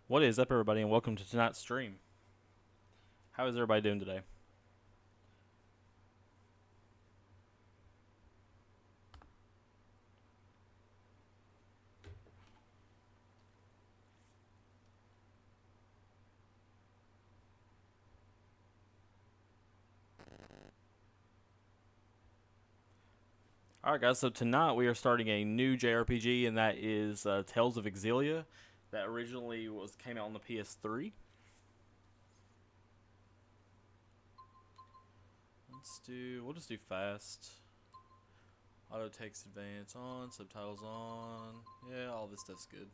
What is up, everybody, and welcome to tonight's stream. How is everybody doing today? Alright, guys, so tonight we are starting a new JRPG, and that is Tales of Xillia. That originally came out on the PS3. We'll just do fast. Auto text advance on, subtitles on. Yeah, all this stuff's good.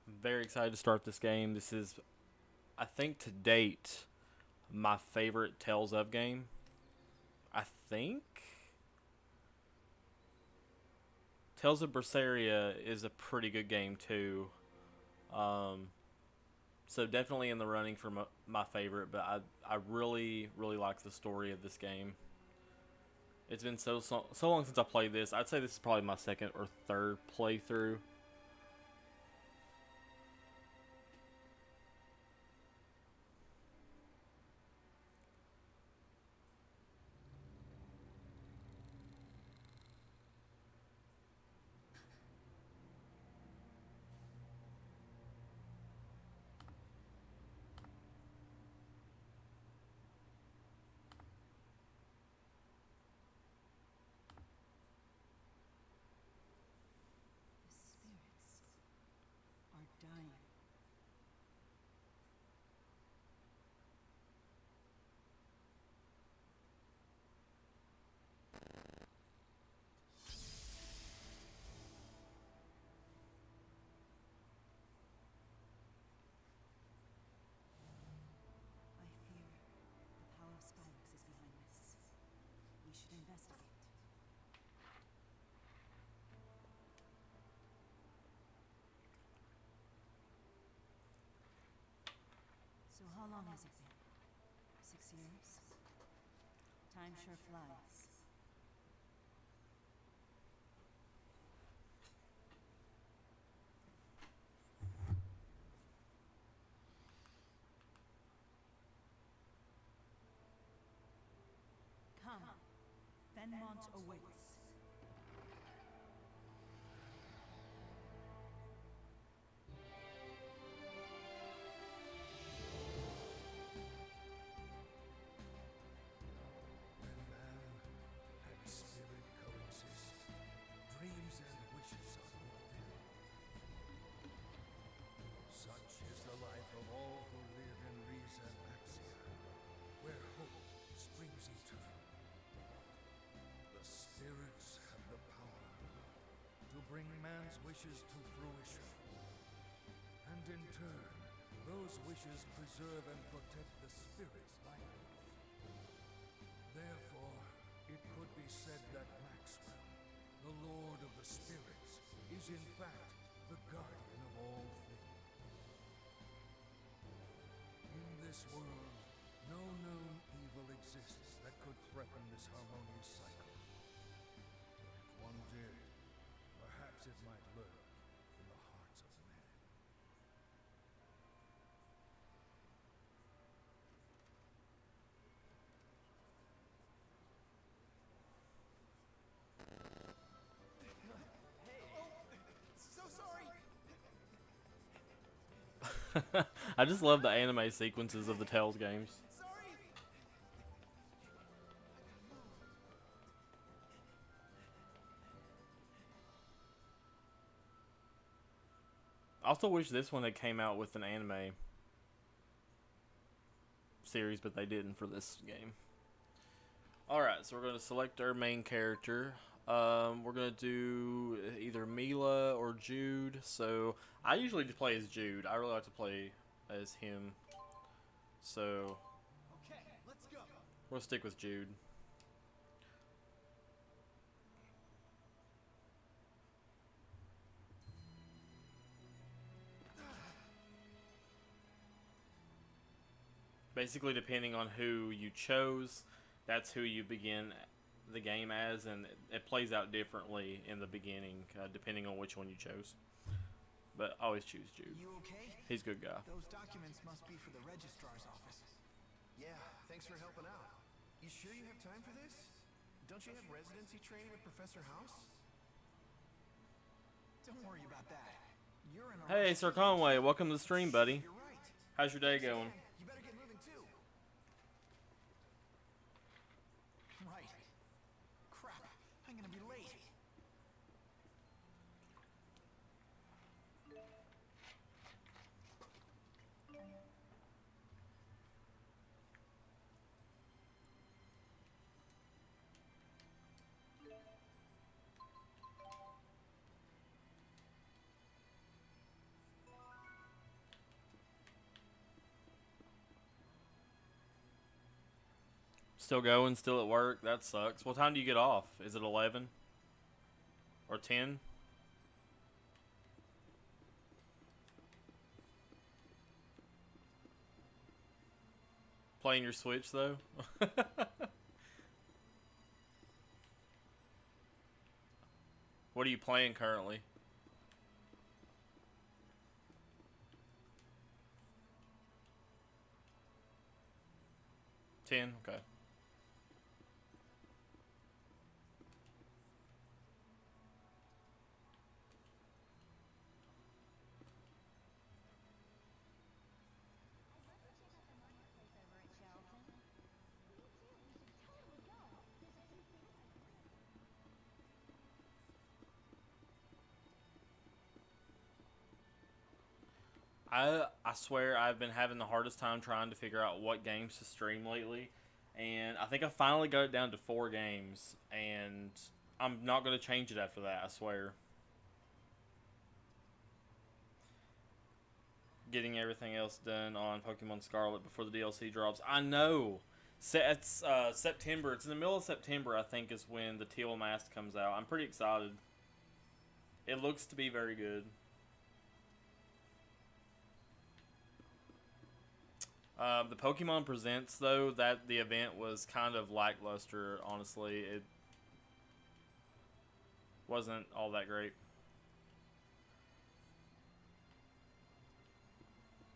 I'm very excited to start this game. This is, I think, to date, my favorite Tales of game. I think Tales of Berseria is a pretty good game too. Um, so definitely in the running for my favorite, but I really like the story of this game. It's been so long since I played this. I'd say this is probably my second or third playthrough. The spirits are dying. I fear the power of Spyrex is behind this. We should investigate. So how long has it been? 6 years? Time sure flies. Come. Fenmont awaits. When man and spirit coexist, dreams and wishes are fulfilled. Such is the life of all who live in Rieze Maxia, where hope springs eternal. The spirits have the power to bring man's wishes to fruition. And in turn, those wishes preserve and protect the spirit's life. Therefore, it could be said that Maxwell, the Lord of the Spirits, is in fact the guardian of all things. In this world, no known evil exists that could threaten this harmonious cycle. But if one did, perhaps it might lurk in the hearts of men. I just love the anime sequences of the Tales games. I also wish this one had came out with an anime series, but they didn't for this game. Alright, so we're going to select our main character. We're going to do either Milla or Jude. So I usually just play as Jude. I really like to play as him. So Okay, let's go. we'll stick with Jude. Basically, depending on who you chose, that's who you begin the game as, and it plays out differently in the beginning, depending on which one you chose. But always choose Jude. You okay? He's a good guy. Those documents must be for the registrar's office. Yeah, thanks for helping out. You sure you have time for this? Don't you have residency training with Professor House? Don't worry about that. You're in a Hey, Sir Conway, welcome to the stream, buddy. You're right. How's your day going? You better get moving too. right. Crap, I'm gonna be late. Still going, still at work. That sucks. What time do you get off? Is it 11? Or 10? Playing your Switch, though? What are you playing currently? $10? Okay. I swear I've been having the hardest time trying to figure out what games to stream lately, and I think I finally got it down to 4 games, and I'm not going to change it after that, I swear. Getting everything else done on Pokemon Scarlet before the DLC drops. I know! It's September. It's in the middle of September, I think, is when the Teal Mask comes out. I'm pretty excited. It looks to be very good. The Pokemon Presents, though, that the event was kind of lackluster, honestly. It wasn't all that great.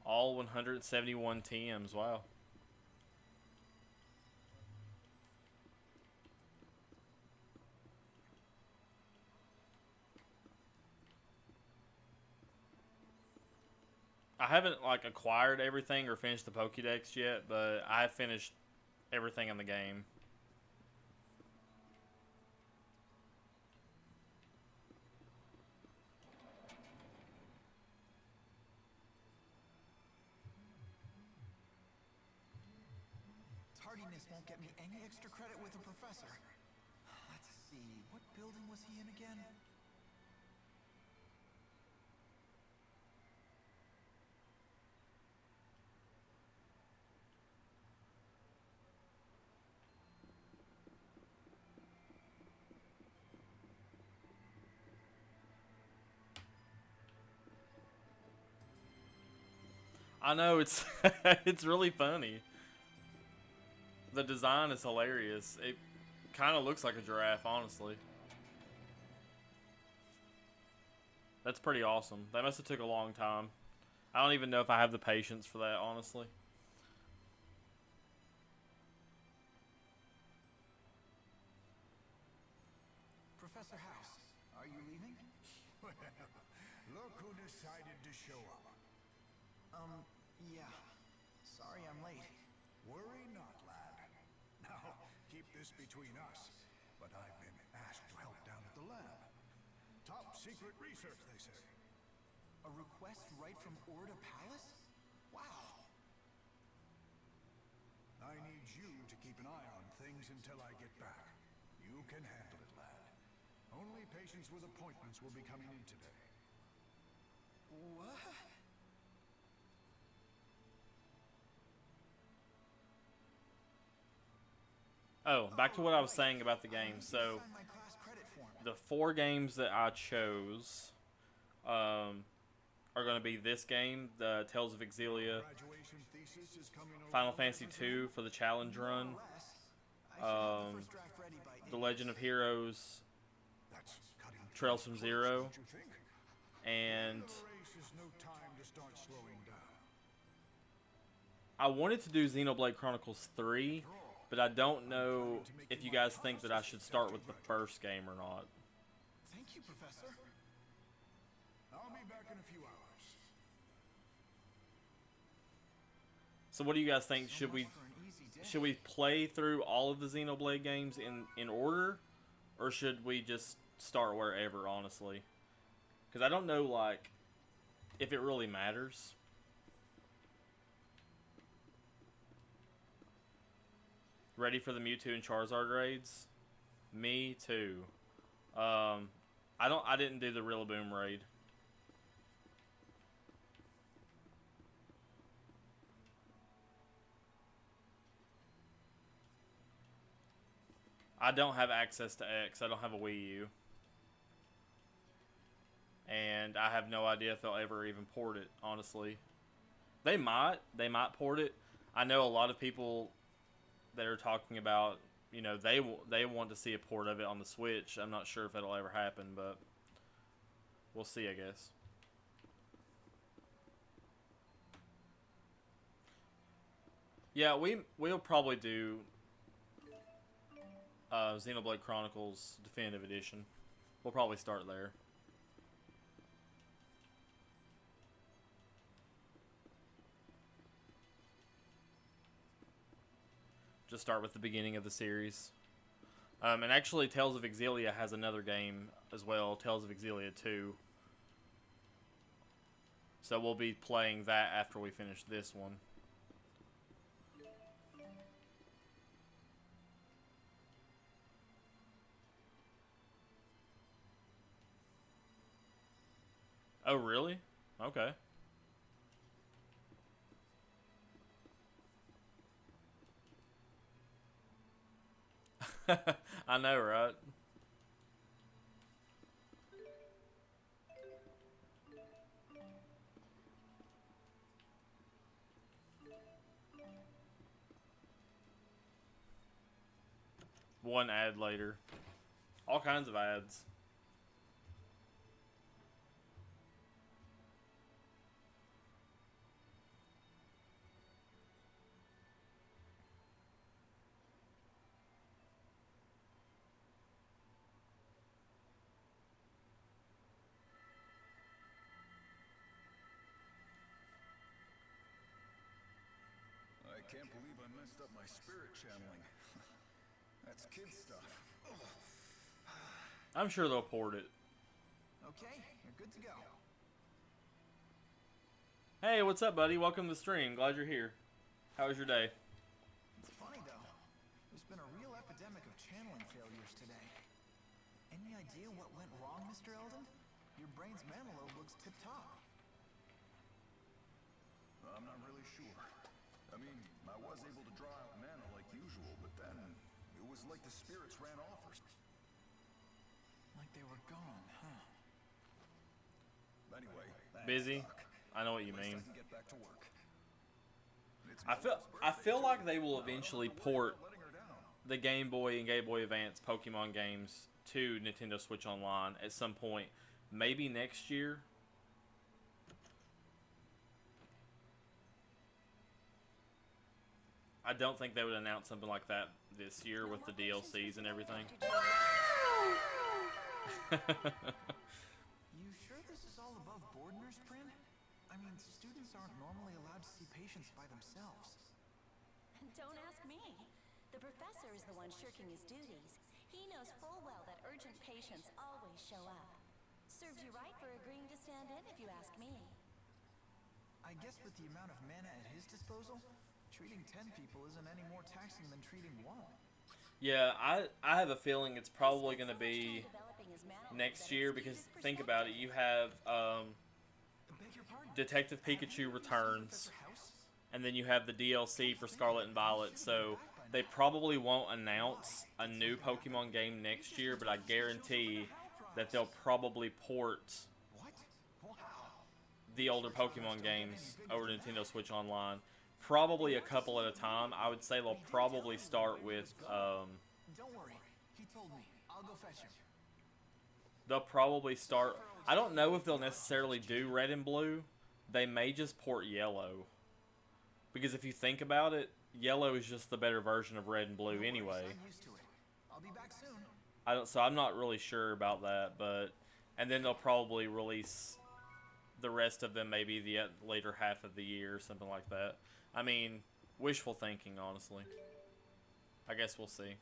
All 171 TMs, wow. I haven't like acquired everything or finished the Pokédex yet, but I have finished everything in the game. Tardiness won't get me any extra credit with a professor. Let's see, what building was he in again? I know, it's it's really funny. The design is hilarious. It kind of looks like a giraffe, honestly. That's pretty awesome. That must have took a long time. I don't even know if I have the patience for that, honestly. Professor House, are you leaving? Well, look who decided to show up. Yeah. Sorry I'm late. Worry not, lad. Now, keep this between us, but I've been asked to help down at the lab. Top secret research, they say. A request right from Orda Palace? Wow. I need you to keep an eye on things until I get back. You can handle it, lad. Only patients with appointments will be coming in today. What? Oh, back to what I was saying about the game. So, Sign my class credit form. the 4 games that I chose are going to be this game, the Tales of Xillia, Graduation thesis is coming Final along Fantasy nicely. 2 for the challenge run, Less. I should have the um, first draft ready by The Legend of Heroes, That's cutting Trails too from close, Zero, don't you think? and The race is no time to start slowing down. I wanted to do Xenoblade Chronicles 3, but I don't know if you guys think that I should start with the first game or not. Thank you, Professor. I'll be back in a few hours. So what do you guys think? Should we For an easy day. should we play through all of the Xenoblade games in order, or should we just start wherever, honestly? Because I don't know, like, if it really matters. Ready for the Mewtwo and Charizard raids? Me too. I didn't do the Rillaboom raid. I don't have access to X. I don't have a Wii U. And I have no idea if they'll ever even port it, honestly. They might. They might port it. I know a lot of people that are talking about, you know, they want to see a port of it on the Switch. I'm not sure if that'll ever happen, but we'll see, I guess. Yeah, we'll probably do Xenoblade Chronicles Definitive Edition. We'll probably start there. Just start with the beginning of the series. And actually, Tales of Xillia has another game as well, Tales of Xillia 2. So we'll be playing that after we finish this one. Oh, really? Okay. I know, right? One ad later. All kinds of ads. I can't believe I messed up my spirit channeling. That's kid stuff. I'm sure they'll port it. Okay, you're good to go. Hey, what's up, buddy? Welcome to the stream. Glad you're here. How was your day? It's funny though. There's been a real epidemic of channeling failures today. Any idea what went wrong, Mr. Eldon? Your brain's mana lobe looks tip-top. I'm not really sure. I mean, I was able to draw out mana like usual, but then it was like the spirits ran off or something. Like they were gone, huh? Anyway, Busy? Doc. I know what you At least mean. I can get back to work. It's I feel Mama's like birthday, they will too. eventually I don't know why port I'm letting her down. the Game Boy and Game Boy Advance Pokemon games to Nintendo Switch Online at some point. Maybe next year. I don't think they would announce something like that this year with the DLCs and everything. You sure this is all above board, Nurse Prin? I mean, students aren't normally allowed to see patients by themselves. Don't ask me. The professor is the one shirking his duties. He knows full well that urgent patients always show up. Serves you right for agreeing to stand in, if you ask me. I guess with the amount of mana at his disposal, treating 10 people isn't any more taxing than treating one. Yeah, I have a feeling it's probably going to be next year because think about it. You have Beg your pardon? Detective Pikachu Returns, Professor House? and then you have the DLC for Scarlet and Violet. So they probably won't announce a new Pokemon game next year, but I guarantee that they'll probably port the older Pokemon games over to Nintendo Switch Online. Probably a couple at a time. I would say they'll probably start with... Don't worry. He told me. I'll go fetch him. they'll probably start... I don't know if they'll necessarily do Red and Blue. They may just port Yellow. Because if you think about it, Yellow is just the better version of Red and Blue anyway. I'm used to it. I'll be back soon. So I'm not really sure about that, but... And then they'll probably release the rest of them maybe the later half of the year or something like that. I mean, wishful thinking, honestly. I guess we'll see.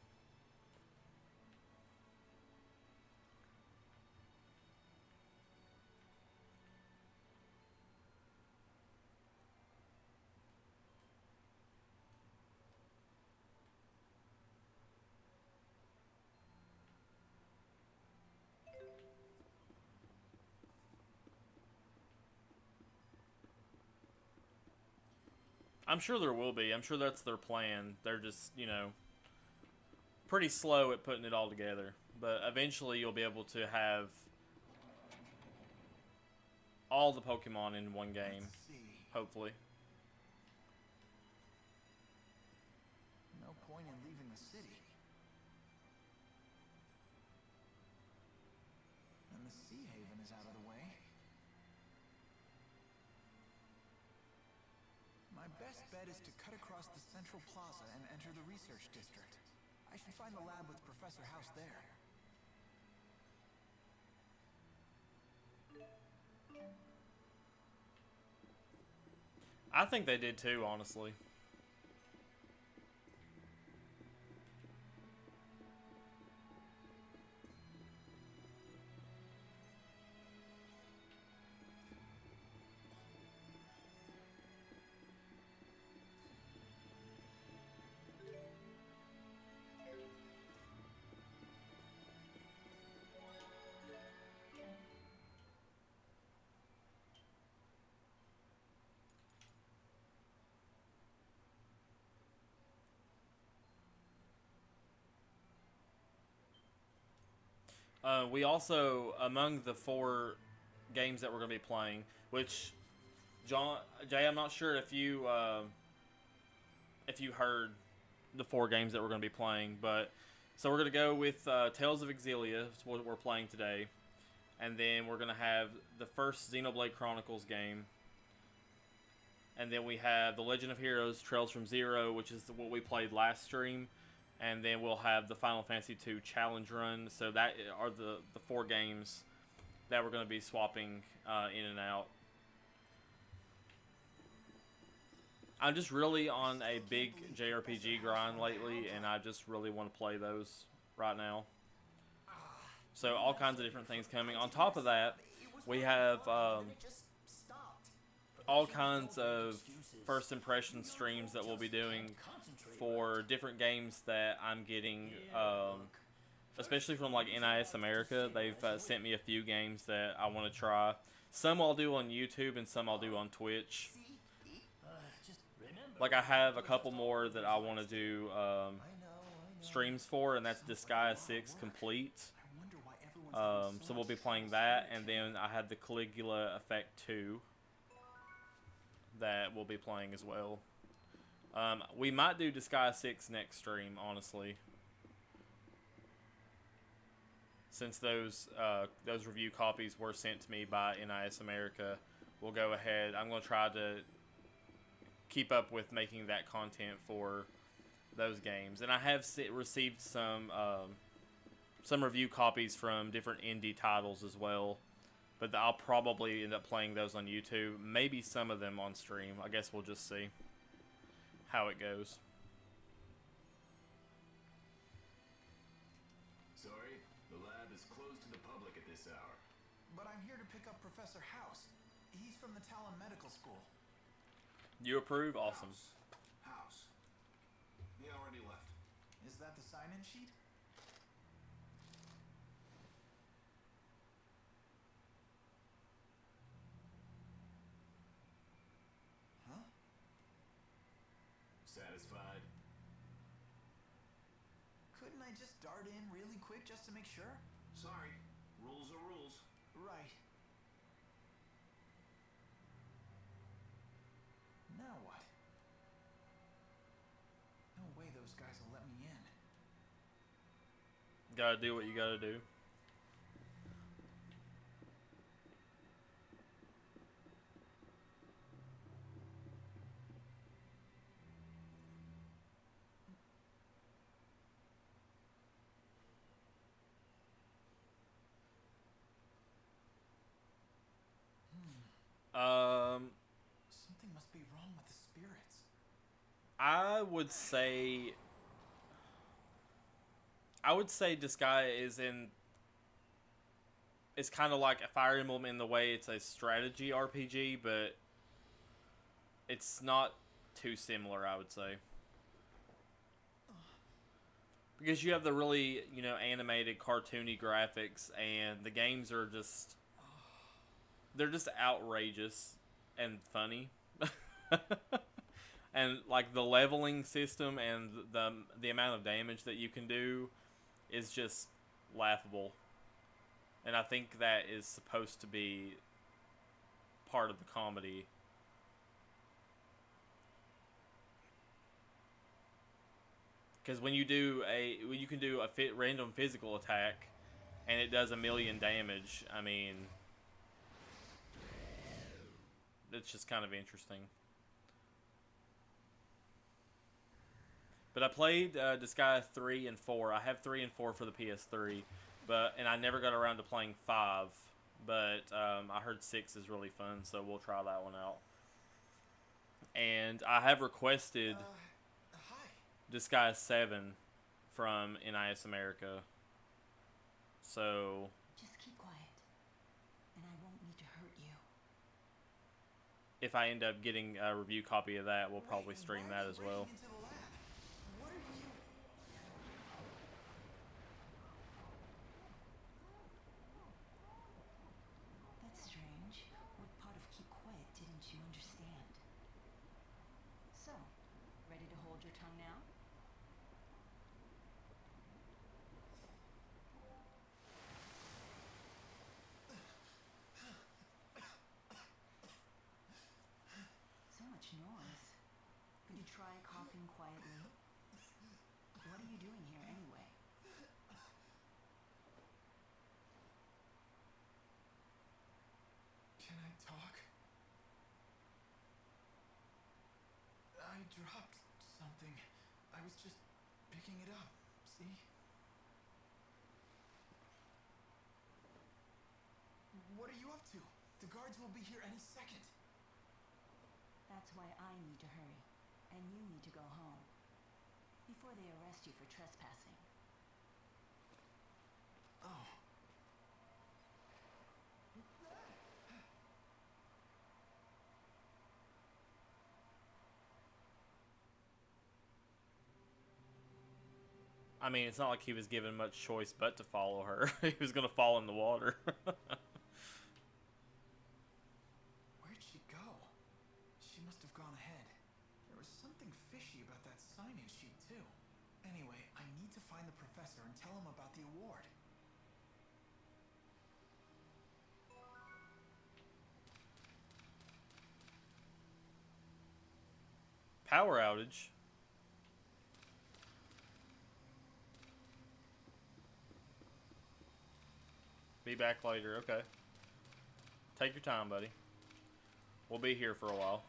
I'm sure there will be. I'm sure that's their plan. They're just, you know, pretty slow at putting it all together. But eventually you'll be able to have all the Pokemon in one game, hopefully. No point in leaving the city. And the Sea Haven is out of the way. My best bet is to cut across the central plaza and enter the research district. I should find the lab with Professor House there. I think they did too, honestly. We also, among the 4 games that we're going to be playing, which, Jay, I'm not sure if you heard the 4 games that we're going to be playing, but so we're going to go with Tales of Xillia, is what we're playing today, and then we're going to have the first Xenoblade Chronicles game, and then we have The Legend of Heroes Trails from Zero, which is what we played last stream. And then we'll have the Final Fantasy II Challenge Run. So that are the 4 games that we're going to be swapping in and out. I'm just really on a big JRPG grind lately, and I just really want to play those right now. So all kinds of different things coming. On top of that, we have all kinds of first impression streams that we'll be doing for different games that I'm getting, especially from like NIS America. They've sent me a few games that I want to try. Some I'll do on YouTube and some I'll do on Twitch. Like I have a couple more that I want to do streams for, and that's Disgaea 6 Complete. So we'll be playing that, and then I have the Caligula Effect 2 that we'll be playing as well. We might do Disgaea 6 next stream, honestly. Since those review copies were sent to me by NIS America, we'll go ahead. I'm going to try to keep up with making that content for those games. And I have received some review copies from different indie titles as well. But I'll probably end up playing those on YouTube. Maybe some of them on stream. I guess we'll just see how it goes. Sorry, the lab is closed to the public at this hour. But I'm here to pick up Professor House. He's from the Talon Medical School. You approve? Awesome. House. He already left. Is that the sign-in sheet? Satisfied? I just dart in really quick just to make sure? Sorry, rules are rules. Right. Now what? No way those guys will let me in. Gotta do what you gotta do. Something must be wrong with the spirits. I would say this guy is in. It's kind of like a Fire Emblem in the way it's a strategy RPG, but it's not too similar, I would say. Because you have the really, animated, cartoony graphics, and the games are just... They're just outrageous and funny. And, like, the leveling system and the amount of damage that you can do is just laughable. And I think that is supposed to be part of the comedy. Because when you can do a random physical attack, and it does 1,000,000 damage. I mean, it's just kind of interesting. But I played Disgaea 3 and 4. I have 3 and 4 for the PS3, and I never got around to playing 5. But I heard 6 is really fun, so we'll try that one out. And I have requested Disgaea 7 from NIS America. So Just keep quiet, and I won't need to hurt you. if I end up getting a review copy of that, we'll probably stream that as well. What are you... That's strange. What part of keep quiet didn't you understand? So, ready to hold your tongue now? So much noise. Could you try coughing quietly? What are you doing here anyway? Can I talk? I dropped something. I was just picking it up, see? What are you up to? The guards will be here any second. That's why I need to hurry, and you need to go home before they arrest you for trespassing. Oh. I mean, it's not like he was given much choice but to follow her. He was going to fall in the water. Where'd she go? She must have gone ahead. There was something fishy about that sign-in sheet, too. Anyway, I need to find the professor and tell him about the award. Power outage. Be back later. Okay. Take your time, buddy. We'll be here for a while.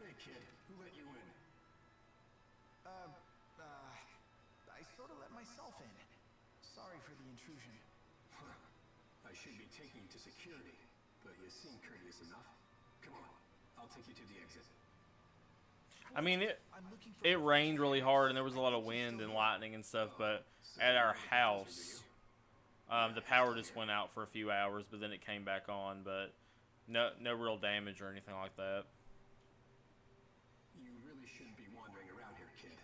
Hey kid, who let you in? I sort of let myself in. Sorry for the intrusion. I should be taking you to security, but you seem courteous enough. Come on, I'll take you to the exit. I mean, I'm looking for it rained really hard and there was a lot of wind and lightning and stuff, but at our house, The power just went out for a few hours, but then it came back on. But no real damage or anything like that. You really shouldn't be wandering around here, kid.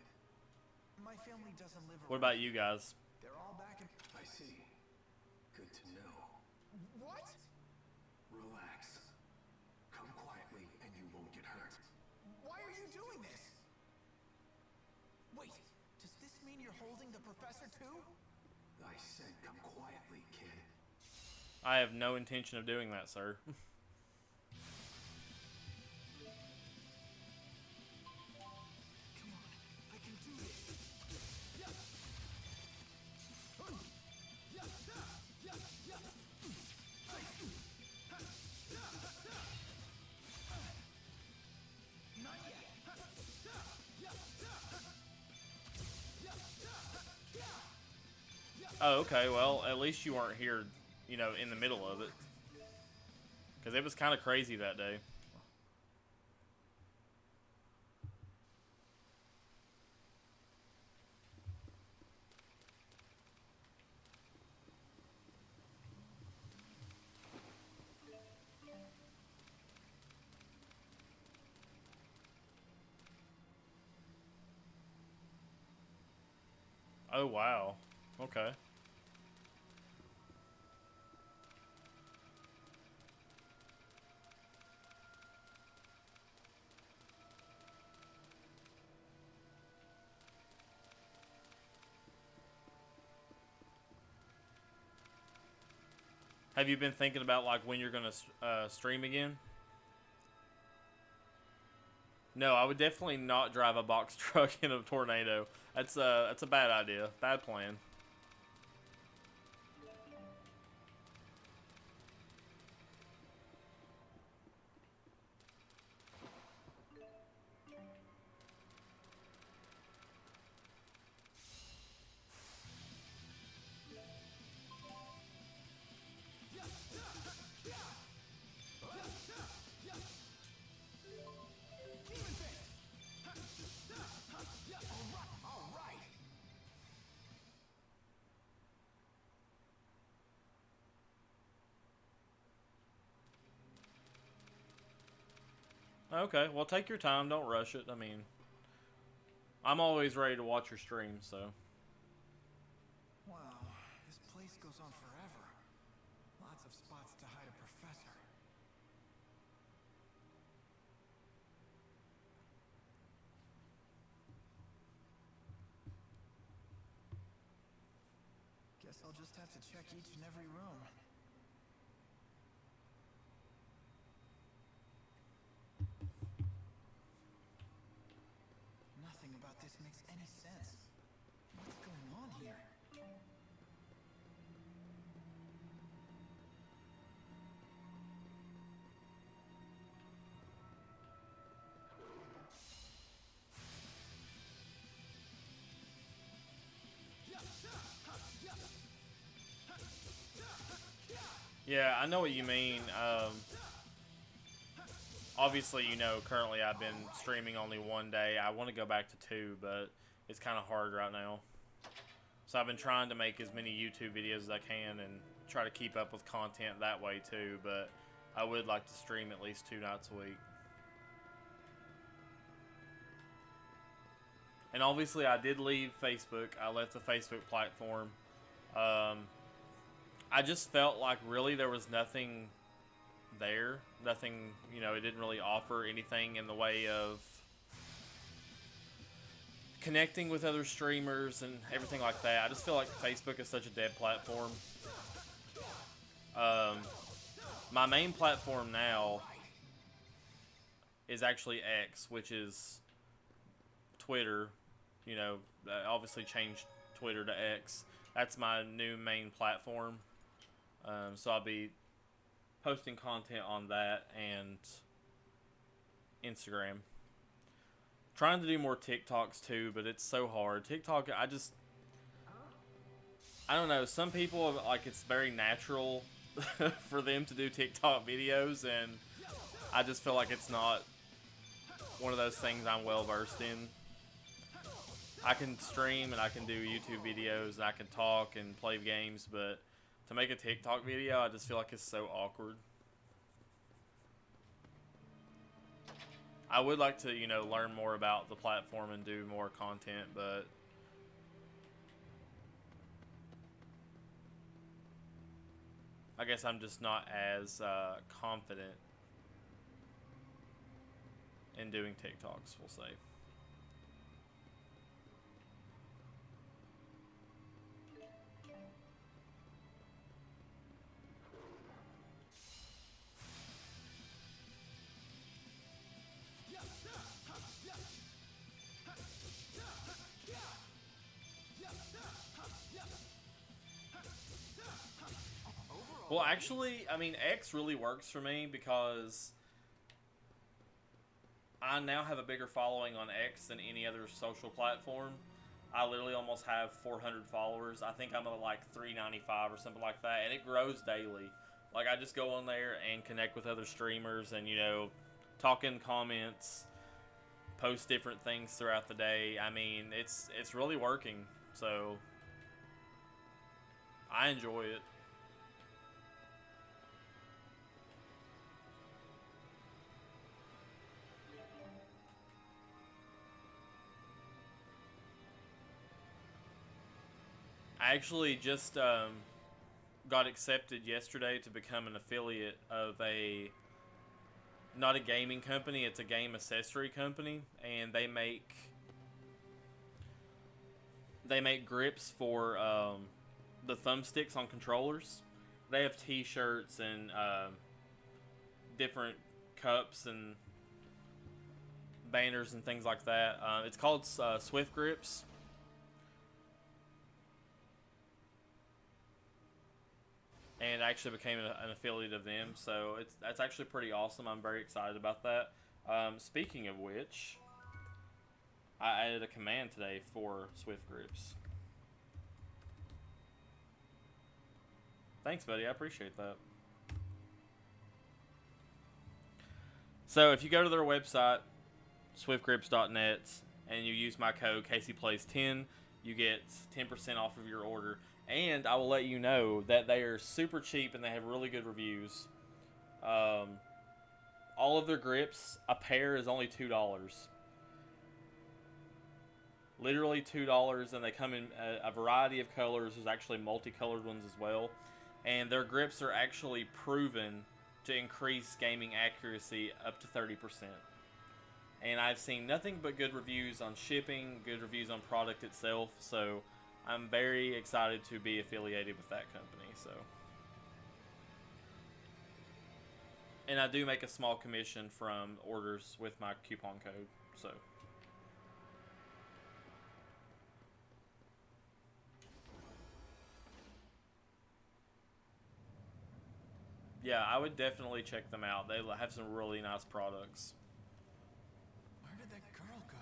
My family doesn't live What around about you guys? They're all back in... I see. Good to know. What? Relax. Come quietly and you won't get hurt. Why are you doing this? Wait, does this mean you're holding the professor too? I said come quietly, kid. I have no intention of doing that, sir. Come on, I can do this. Not yet. Oh, okay. Well, at least you weren't here, you know, in the middle of it. Because it was kind of crazy that day. Oh, wow. Okay. Have you been thinking about like when you're gonna stream again? No, I would definitely not drive a box truck in a tornado. That's a bad idea. Bad plan. All right. Okay, well take your time. Don't rush it. I mean, I'm always ready to watch your stream, so. Wow, this place goes on forever. Lots of spots to hide a professor. Guess I'll just have to check each and every room. Nothing about this makes any sense. What's going on here? Yeah, I know what you mean. Obviously, you know, currently I've been streaming only one day. I want to go back to 2, but it's kind of hard right now. So I've been trying to make as many YouTube videos as I can and try to keep up with content that way too, but I would like to stream at least 2 nights a week. And obviously I did leave Facebook. I left the Facebook platform. I just felt like really there was nothing there. Nothing, you know, it didn't really offer anything in the way of connecting with other streamers and everything like that. I just feel like Facebook is such a dead platform. My main platform now is actually X, which is Twitter. You know, I obviously changed Twitter to X. That's my new main platform. So I'll be posting content on that and Instagram. Trying to do more TikToks too, but it's so hard. TikTok, I don't know. Some people, like, it's very natural for them to do TikTok videos, and I just feel like it's not one of those things I'm well versed in. I can stream and I can do YouTube videos and I can talk and play games, but to make a TikTok video. I just feel like it's so awkward. I would like to, you know, learn more about the platform and do more content, but I guess I'm just not as confident in doing TikToks, we'll say. Well, actually, I mean, X really works for me because I now have a bigger following on X than any other social platform. I literally almost have 400 followers. I think I'm at like 395 or something like that, and it grows daily. Like, I just go on there and connect with other streamers and, you know, talk in comments, post different things throughout the day. I mean, it's really working, so I enjoy it. I actually just got accepted yesterday to become an affiliate of not a gaming company, it's a game accessory company, and they make grips for the thumbsticks on controllers. They have t-shirts and different cups and banners and things like that. It's called Swift Grips. And I actually became an affiliate of them, so that's actually pretty awesome. I'm very excited about that. Speaking of which, I added a command today for Swift Grips. Thanks, buddy. I appreciate that. So if you go to their website, swiftgrips.net, and you use my code caseyplays10, you get 10% off of your order. And I will let you know that they are super cheap and they have really good reviews. All of their grips, a pair is only $2. Literally $2, and they come in a variety of colors. There's actually multicolored ones as well. And their grips are actually proven to increase gaming accuracy up to 30%. And I've seen nothing but good reviews on shipping, good reviews on product itself, so I'm very excited to be affiliated with that company. So, and I do make a small commission from orders with my coupon code. So, yeah, I would definitely check them out. They have some really nice products. Where did that girl go?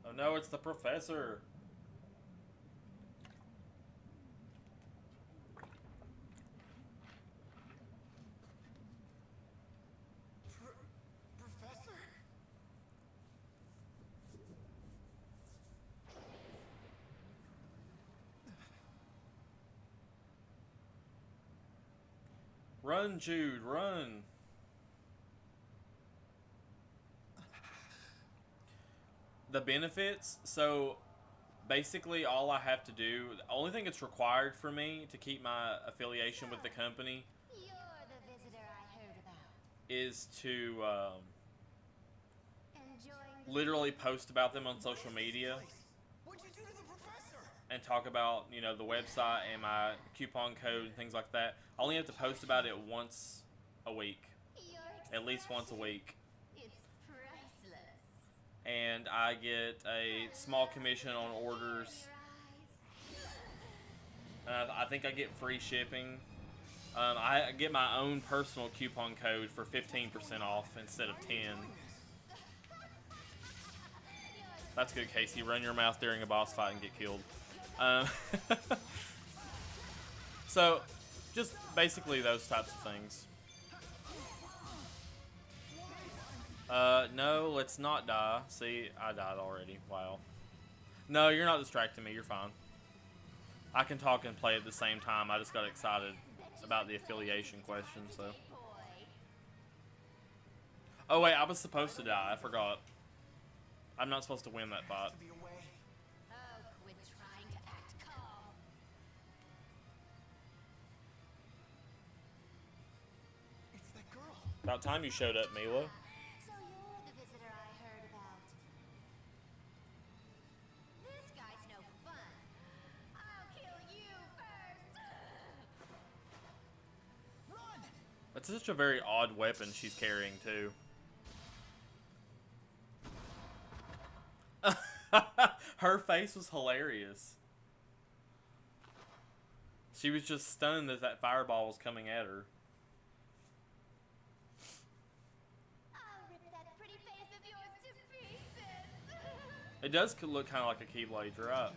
Oh no, it's the professor. Professor? Run, Jude, run. The benefits, so basically all I have to do, the only thing that's required for me to keep my affiliation with the company You're the visitor I heard about. is to Enjoying the literally post about them on social media What'd you do to the professor? and talk about, you know, the website and my coupon code and things like that. I only have to post about it once a week, your at least once a week. It's priceless. And I get a small commission on orders. I think I get free shipping. I get my own personal coupon code for 15% off instead of 10. That's good, Casey. Run your mouth during a boss fight and get killed. So, just basically those types of things. No, let's not die. See, I died already. Wow. No, you're not distracting me. You're fine. I can talk and play at the same time. I just got excited about the affiliation question, so. Oh, wait, I was supposed to die. I forgot. I'm not supposed to win that fight. To be away. Oh, quit trying to act calm. It's that girl. About time you showed up, Milla. So you're the visitor I heard about. This guy's no fun. I'll kill you first. Run! That's such a very odd weapon she's carrying, too. Her face was hilarious. She was just stunned that that fireball was coming at her. I'll rip that pretty face of yours to pieces. It does look kind of like a Keyblade, you're right.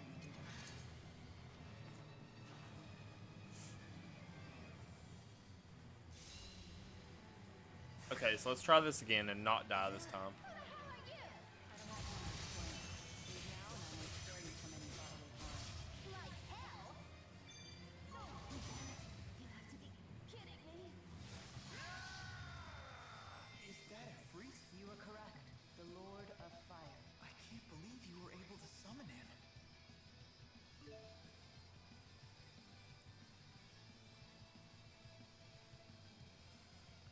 Okay, so let's try this again and not die this time. Who the hell are you? Like hell? Oh, you have to be kidding me. Is that a freak? You are correct. The Lord of Fire. I can't believe you were able to summon him.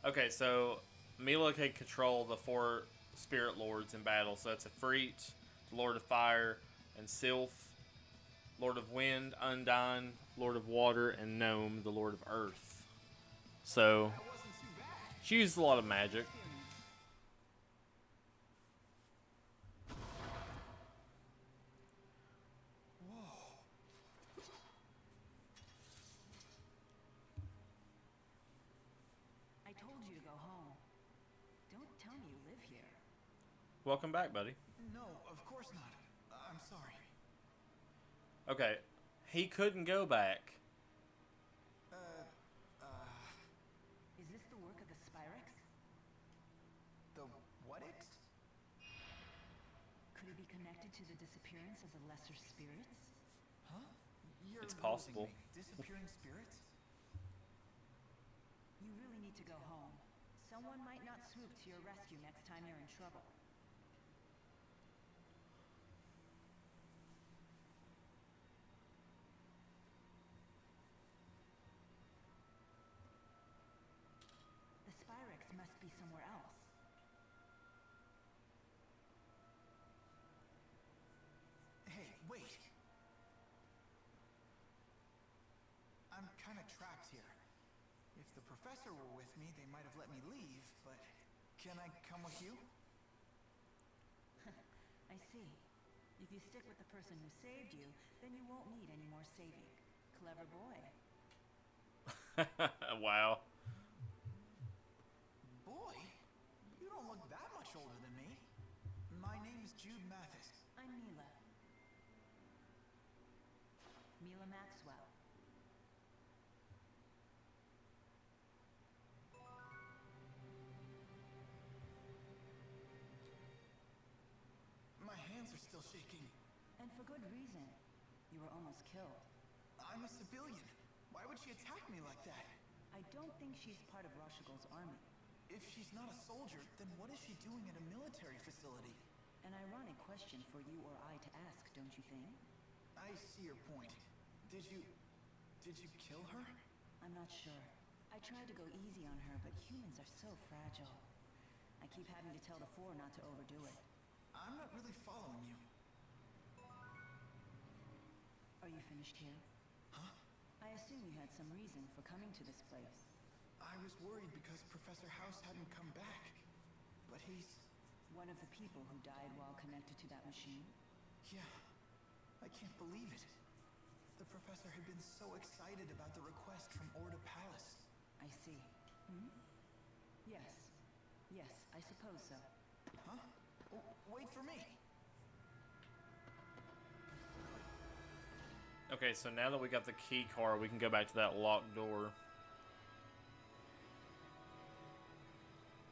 Okay, so Milla can control the 4 spirit lords in battle. So it's Efreet, the Lord of Fire, and Sylph, Lord of Wind, Undyne, Lord of Water, and Gnome, the Lord of Earth. So That wasn't too bad. she used a lot of magic. I told you to go home. Don't tell me you live here. Welcome back, buddy. No, of course not. I'm sorry. Okay, he couldn't go back. Is this the work of the Spyrex? The what it? Could it be connected to the disappearance of the lesser spirits? Huh? You're It's losing possible. me. Disappearing spirits? You really need to go home. Someone might not swoop to your rescue next time you're in trouble. The Spyrex must be somewhere else. Hey, wait. I'm kind of trapped here. If the professor were with me, they might have let me leave, but can I come with you? I see. If you stick with the person who saved you, then you won't need any more saving. Clever boy. Wow. Boy, you don't look that much older than me. My name is Jude Mathis. I'm Milla. Milla Maxwell. My hands are still shaking. And for good reason. You were almost killed. I'm a civilian. Why would she attack me like that? I don't think she's part of Roshigal's army. If she's not a soldier, then what is she doing at a military facility? An ironic question for you or I to ask, don't you think? I see your point. Did you kill her? I'm not sure. I tried to go easy on her, but humans are so fragile. I keep having to tell the Four not to overdo it. I'm not really following you. Are you finished here? Huh? I assume you had some reason for coming to this place. I was worried because Professor House hadn't come back. But he's... One of the people who died while connected to that machine? Yeah. I can't believe it. The professor had been so excited about the request from Orda Palace. I see. Hmm? Yes. Yes, I suppose so. Huh? Oh, wait for me! Okay, so now that we got the key card, we can go back to that locked door.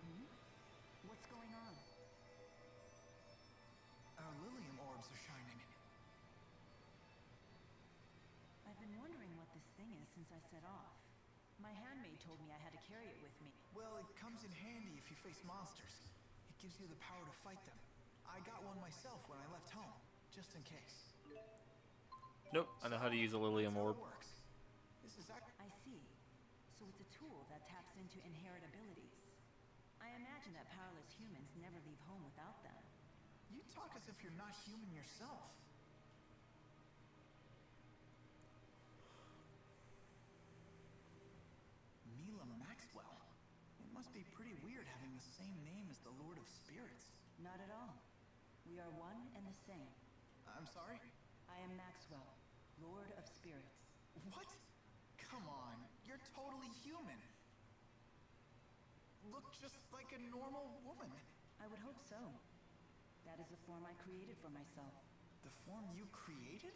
Hmm? What's going on? companion since I set off. My handmaid told me I had to carry it with me. Well, it comes in handy if you face monsters. It gives you the power to fight them. I got one myself when I left home, just in case. Nope, I know how to use a Lilium That's how Orb. it works. This is I see. So it's a tool that taps into inherent abilities. I imagine that powerless humans never leave home without them. You talk as if you're not human yourself. Milla Maxwell. It must be pretty weird having the same name as the Lord of Spirits. Not at all. We are one and the same. I'm sorry? I am Maxwell, Lord of Spirits. What? Come on, you're totally human. Look just like a normal woman. I would hope so. That is the form I created for myself. The form you created?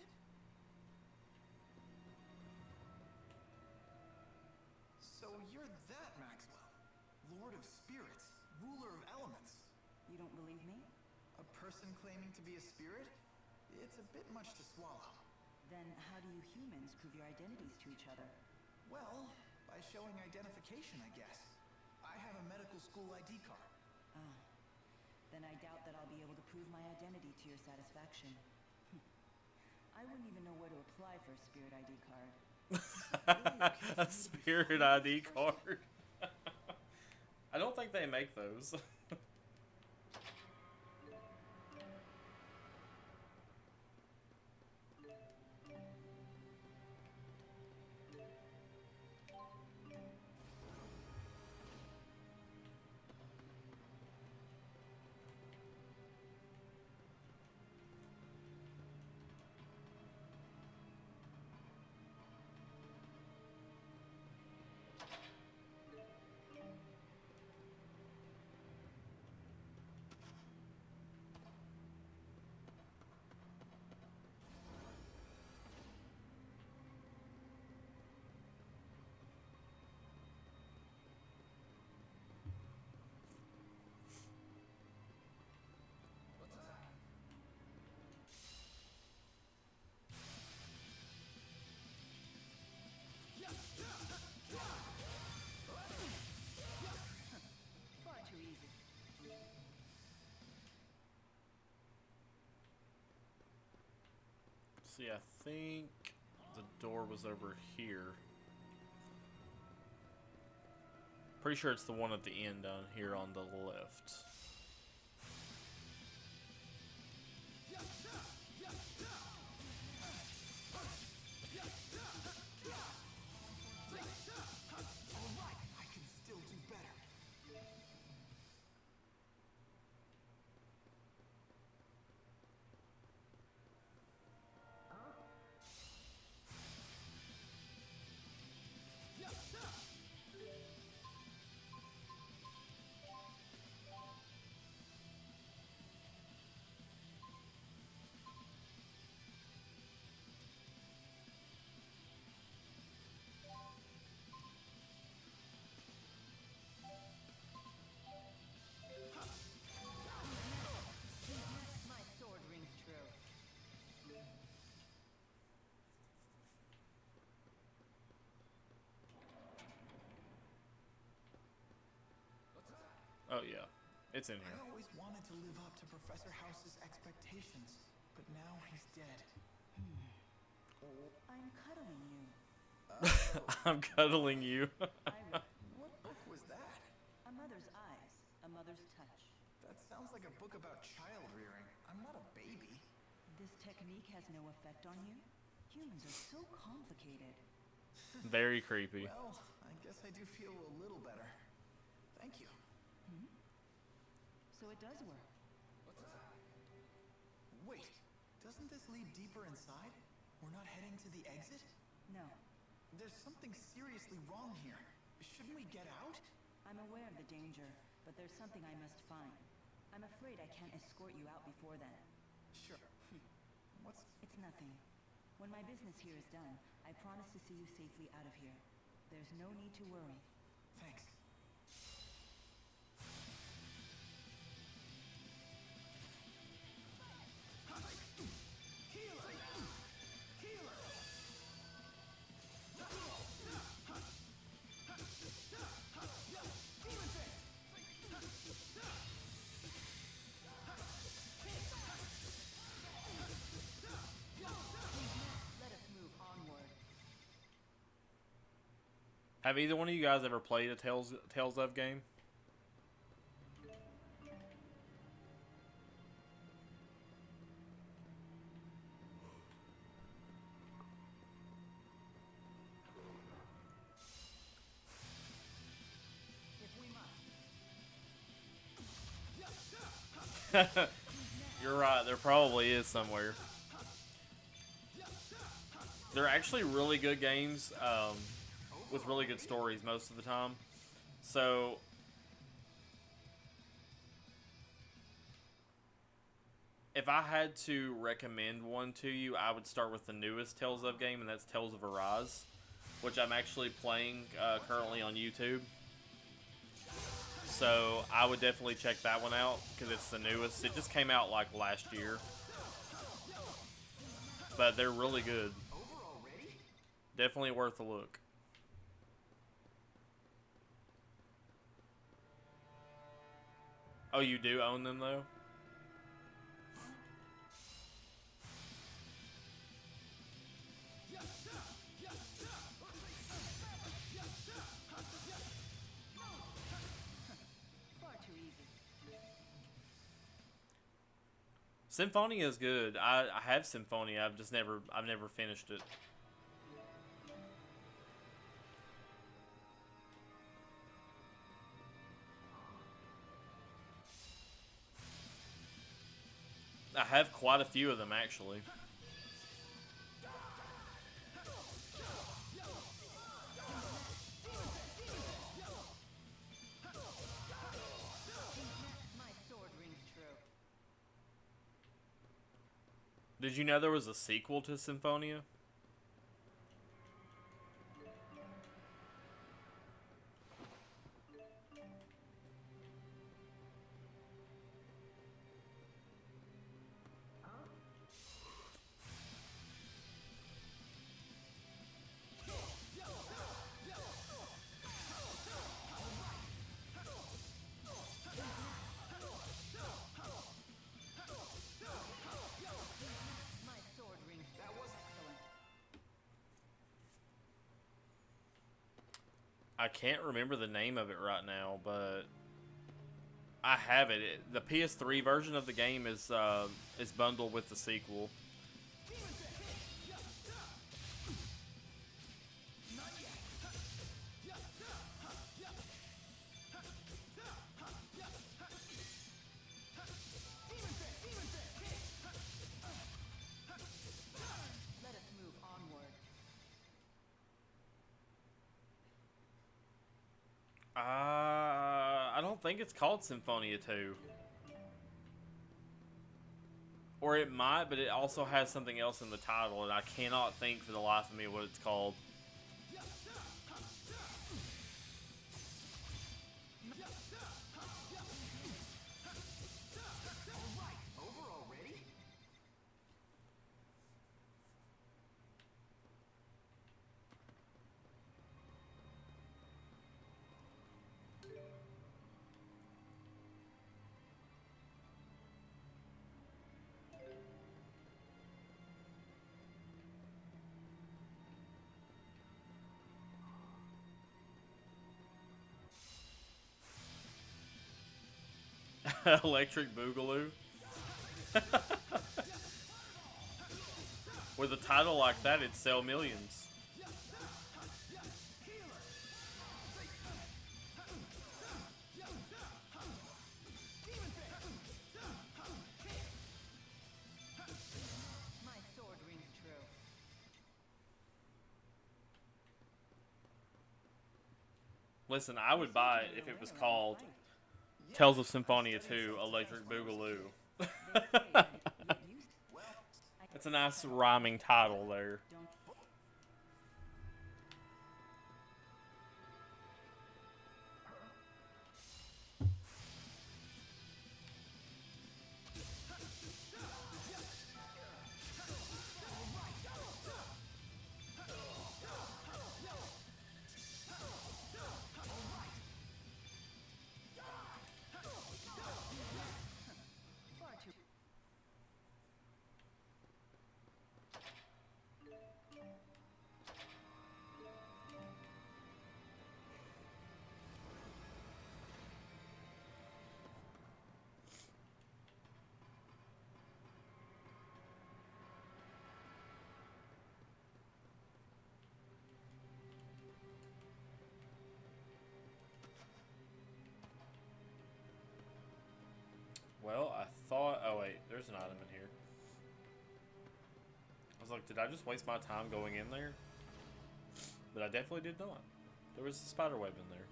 So you're that Maxwell. Lord of Spirits, ruler of elements. You don't believe me? A person claiming to be a spirit? It's a bit much to swallow. Then how do you humans prove your identities to each other? Well, by showing identification, I guess. I have a medical school ID card. Ah. Then I doubt that I'll be able to prove my identity to your satisfaction. I wouldn't even know where to apply for a spirit ID card. A spirit ID card. I don't think they make those. Far too easy. See, I think the door was over here. Pretty sure it's the one at the end down here on the left. Alright, I can still do better. My sword rings true. Oh yeah, it's in I here. always wanted to live up to Professor House's expectations, but now he's dead. I'm cuddling you. I'm cuddling you. Iris, What book was that? a mother's eyes, a mother's touch. That sounds like a book about child rearing. I'm not a baby. This technique has no effect on you? Humans are so complicated. Very creepy. Well, I guess I do feel a little better. Thank you. So it does work. Wait, doesn't this lead deeper inside? We're not heading to the exit? No, There's something seriously wrong here. Shouldn't we get out? I'm aware of the danger, but there's something I must find. I'm afraid I can't escort you out before then. Sure. What's... It's nothing. When my business here is done, I promise to see you safely out of here. There's no need to worry. Thanks. Healer! Healer! Have either one of you guys ever played a Tales of game? You're right, there probably is somewhere. They're actually really good games, with really good stories most of the time. So, if I had to recommend one to you, I would start with the newest Tales of game, and that's Tales of Arise, which I'm actually playing currently on YouTube. So I would definitely check that one out because it's the newest. It just came out like last year, but they're really good. Definitely worth a look. Oh, you do own them though? Symphonia is good. I have Symphonia. I've never finished it. I have quite a few of them actually. Did you know there was a sequel to Symphonia? I can't remember the name of it right now, but I have it. The PS3 version of the game is bundled with the sequel. I don't think it's called Symphonia 2. Or it might, but it also has something else in the title, and I cannot think for the life of me what it's called. Electric Boogaloo. With a title like that, it'd sell millions. Listen, I would buy it if it was called Tales of Symphonia 2 Electric Boogaloo. That's a nice rhyming title there. there's an item in here. I was like, did I just waste my time going in there? But I definitely did not. There was a spider web in there.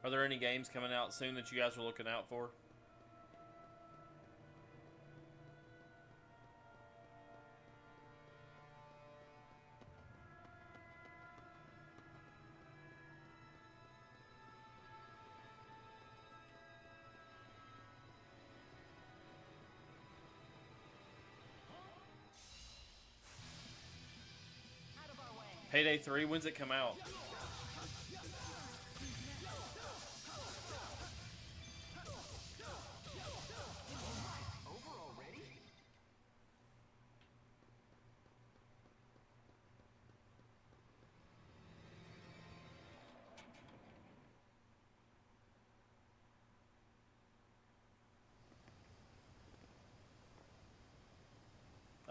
Are there any games coming out soon that you guys are looking out for? Payday 3, when's it come out?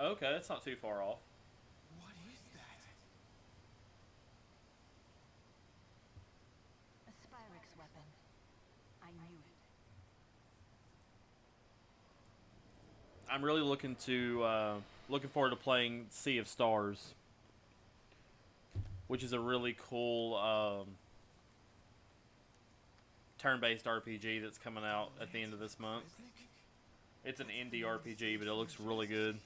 Okay, that's not too far off. What is that? A Spyrix weapon. I knew it. I'm really looking forward to playing Sea of Stars, which is a really cool turn-based RPG that's coming out at the end of this month. It's an indie RPG, but it looks really good.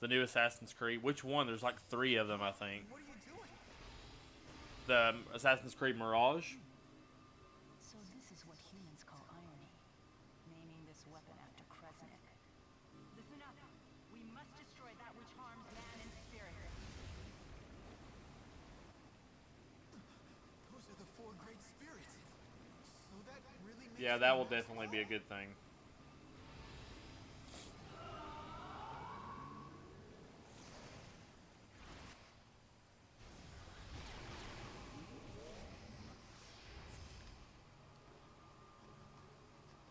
The new Assassin's Creed. Which one? There's like 3 of them, I think. What are you doing? The Assassin's Creed Mirage. So this is what humans call irony. Naming this weapon after Kresnik. Listen up. We must destroy that which harms man and spirit. Those are the 4 great spirits. So that really makes Yeah, that will definitely be a good thing.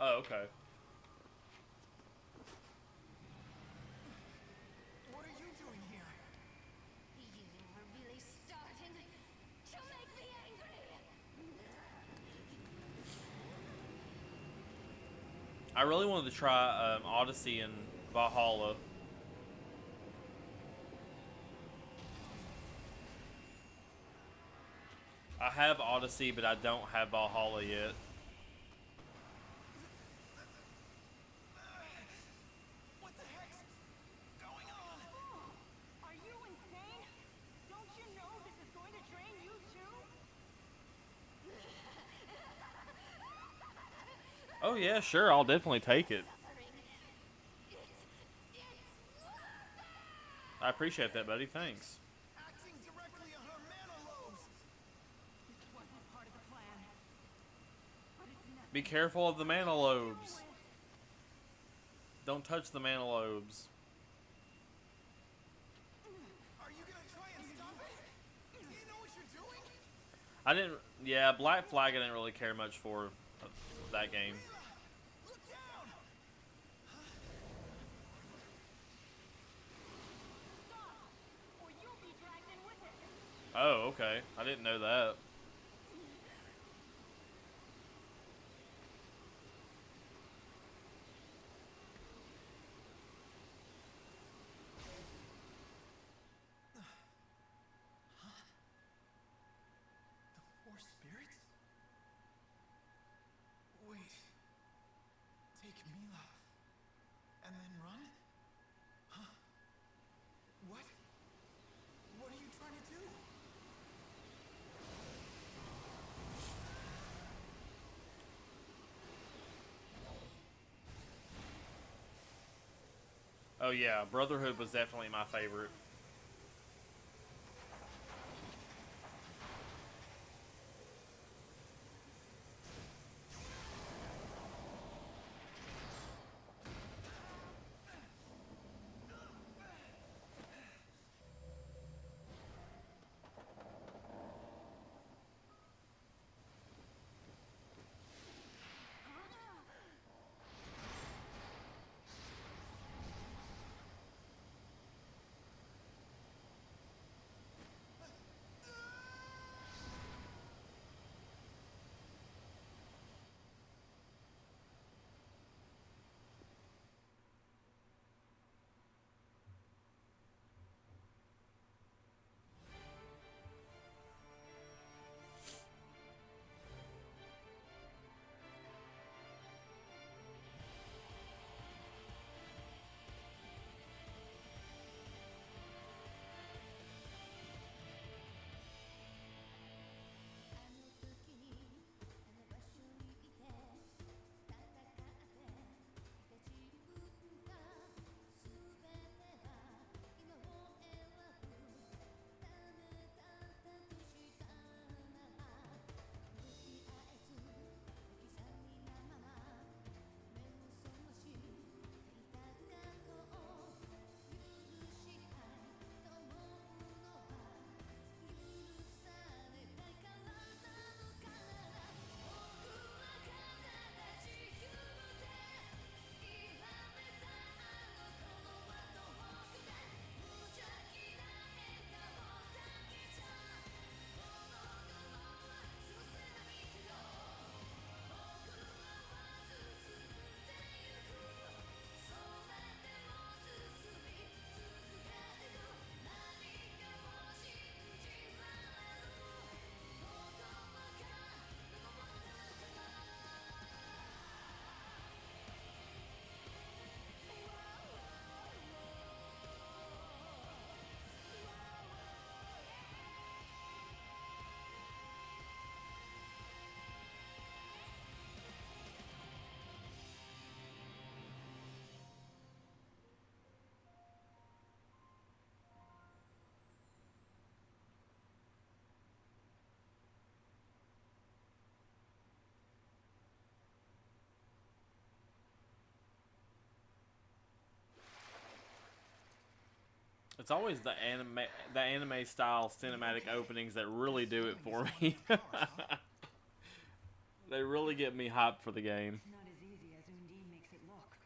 Oh, okay. What are you doing here? You were really starting to make me angry. I really wanted to try Odyssey and Valhalla. I have Odyssey, but I don't have Valhalla yet. What the heck's going on? Are you insane? Don't you know this is going to drain you too? Oh yeah, sure, I'll definitely take it. I appreciate that, buddy. Thanks. Acting directly on her mana lobes. This wasn't part of the plan. But it's nothing. Be careful of the mana lobes. Don't touch the mana lobes. Are you gonna try and stop it? Do you know what you're doing? I didn't. Yeah, Black Flag. I didn't really care much for that game. Look down! Stop, or you'll be dragged in with it. Oh, okay. I didn't know that. The 4 spirits? Wait. Take Milla. And then run? Huh? What? What are you trying to do? Oh yeah, Brotherhood was definitely my favorite. It's always the anime style cinematic openings that really do it for me. They really get me hyped for the game. It's not as easy as Undine makes it look.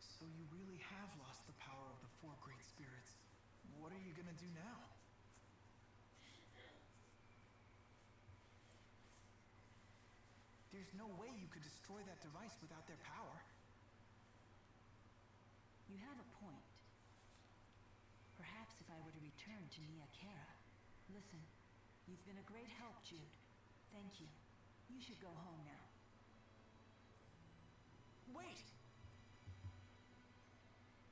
So you really have lost the power of the four great spirits. What are you gonna do now? There's no way you could destroy that device without their power. You have a point. Perhaps if I were to return to Nia Kara. Listen, you've been a great help, Jude. Thank you. You should go home now. Wait!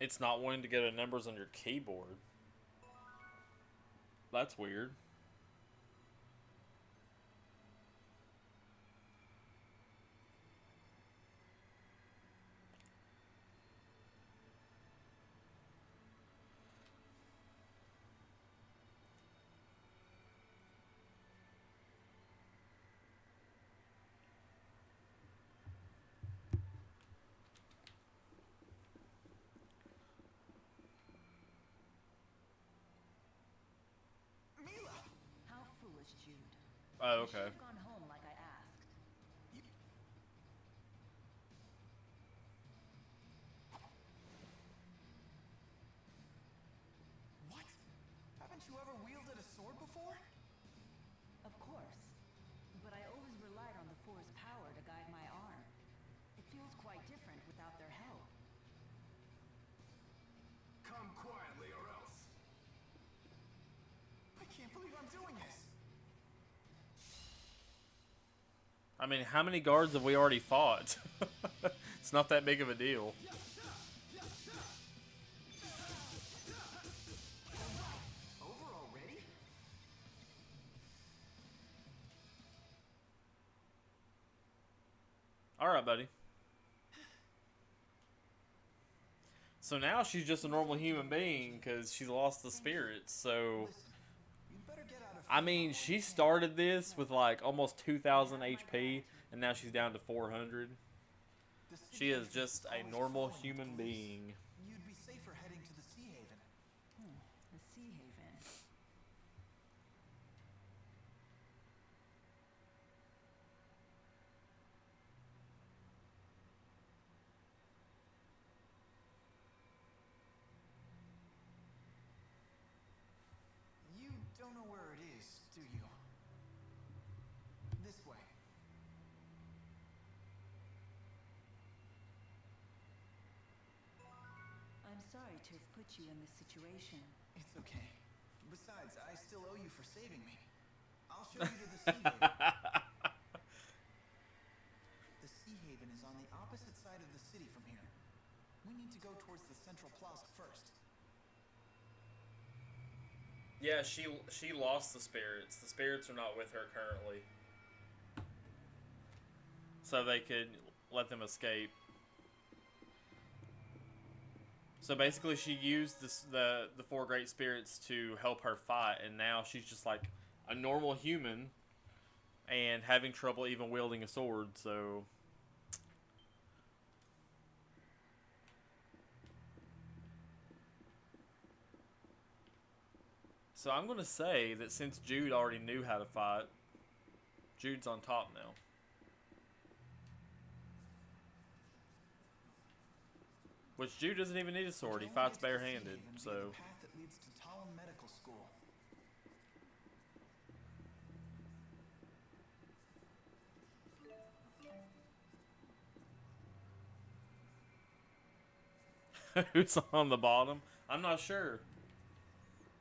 It's not wanting to go to numbers on your keyboard. That's weird. Milla! How foolish, Jude. Oh, You should okay. have gone home like I asked. What? Haven't you ever wielded a sword before? Of course. But I always relied on the Four's power to guide my arm. It feels quite different without their help. Come quietly or else. I can't believe I'm doing this! I mean, how many guards have we already fought? It's not that big of a deal. Over already? Alright, buddy. So now she's just a normal human being because she's lost the spirits. So, Listen, you'd better get out of I mean, she started this with like almost 2,000 HP, and now she's down to 400. The city She is agents just a always normal following the human police. being. You'd be safer heading to the Sea Haven. The Sea Haven. You don't know where it is, do you? This way. I'm sorry to have put you in this situation. It's okay. Besides, I still owe you for saving me. I'll show you to the Sea Haven. The Sea Haven is on the opposite side of the city from here. We need to go towards the Central Plaza first. Yeah, she lost the spirits. The spirits are not with her currently. So they could let them escape. So basically she used the four great spirits to help her fight, and now she's just like a normal human and having trouble even wielding a sword, so I'm going to say that since Jude already knew how to fight, Jude's on top now. Which Jude doesn't even need a sword. He To fights get to the Sea barehanded, Haven via so the path that leads to Talon Medical School. who's on the bottom? I'm not sure.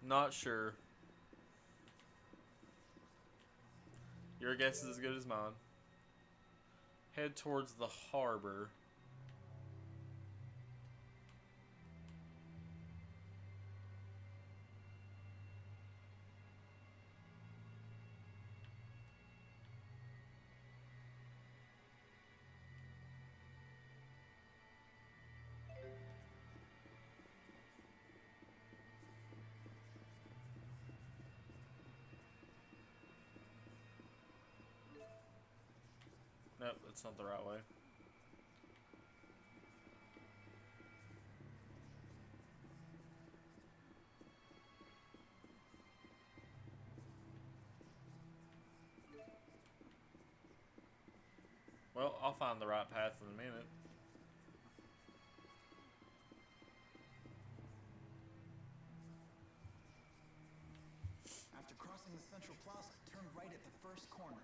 Not sure. Your guess is as good as mine. Head towards the harbor. Nope, that's not the right way. Well, I'll find the right path in a minute. After crossing the Central Plaza, turn right at the first corner.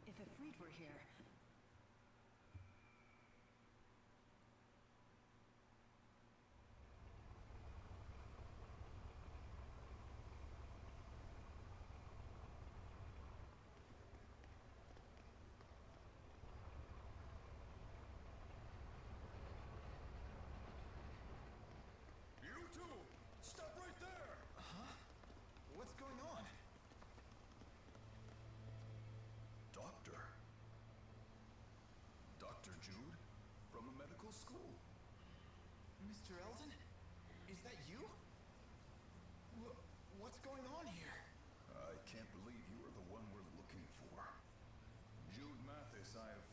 If Ifrit were here, You two! Stop right there! Huh? What's going on? Doctor. Dr. Jude? From a medical school. Mr. Eldon? Is that you? What's going on here? I can't believe you are the one we're looking for. Jude Mathis, I have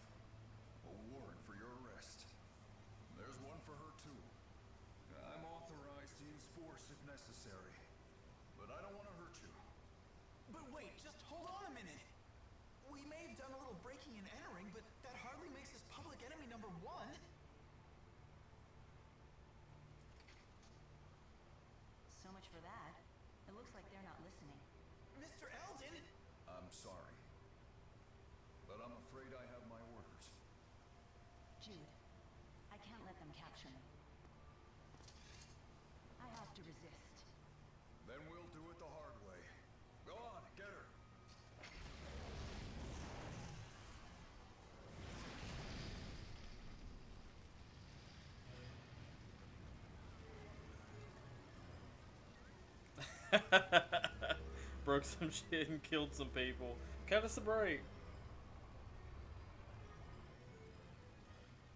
a warrant for your arrest. There's one for her, too. I'm authorized to use force if necessary. But I don't want to hurt you. But wait, just hold on a minute. We may have done a little breaking and entering, but that hardly makes us public enemy number one. so much for that. It looks like they're not listening. Mr. Eldon! I'm sorry. But I'm afraid I have my orders. Jude, I can't let them capture me. I have to resist. Then we'll do it the hard way. Go on, get her. Broke some shit and killed some people. Cut us a break.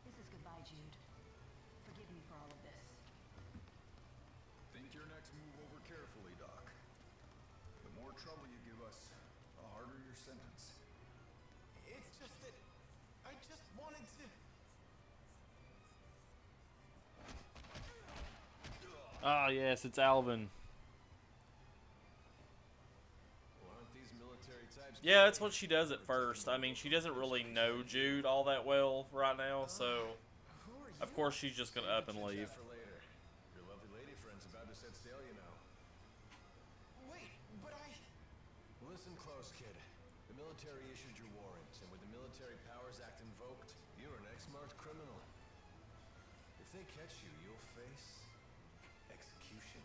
This is goodbye. Jude. Forgive me for all of this. Think your next move over carefully, Doc. The more trouble you give us, the harder your sentence. It's just that I just wanted to. Ah, yes, it's Alvin. Well, aren't these military types? Yeah, that's what she does at first. I mean, she doesn't really know Jude all that well right now, so Who are you? of course she's just gonna up and leave. For later. Your lovely lady friend's about to set sail, you know. Wait, but I. Listen close, kid. The military issued your warrant, and with the Military Powers Act invoked, you're an ex-marked criminal. If they catch you, you'll face execution.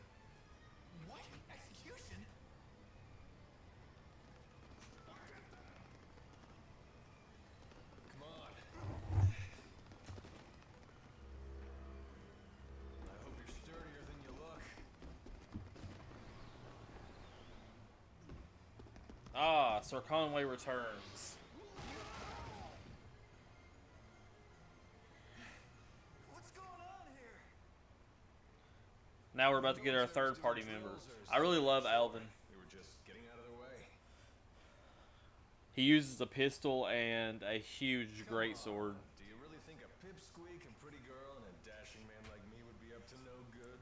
What? Execution? Come on. I hope you're sturdier than you look. Ah, Sir Conway returns. What's going on here? Now we're about to get our third party member. I really love Alvin. We were just getting out of their way. He uses a pistol and a huge greatsword. Do you really think a pipsqueak, a pretty girl, and a dashing man like me would be up to no good?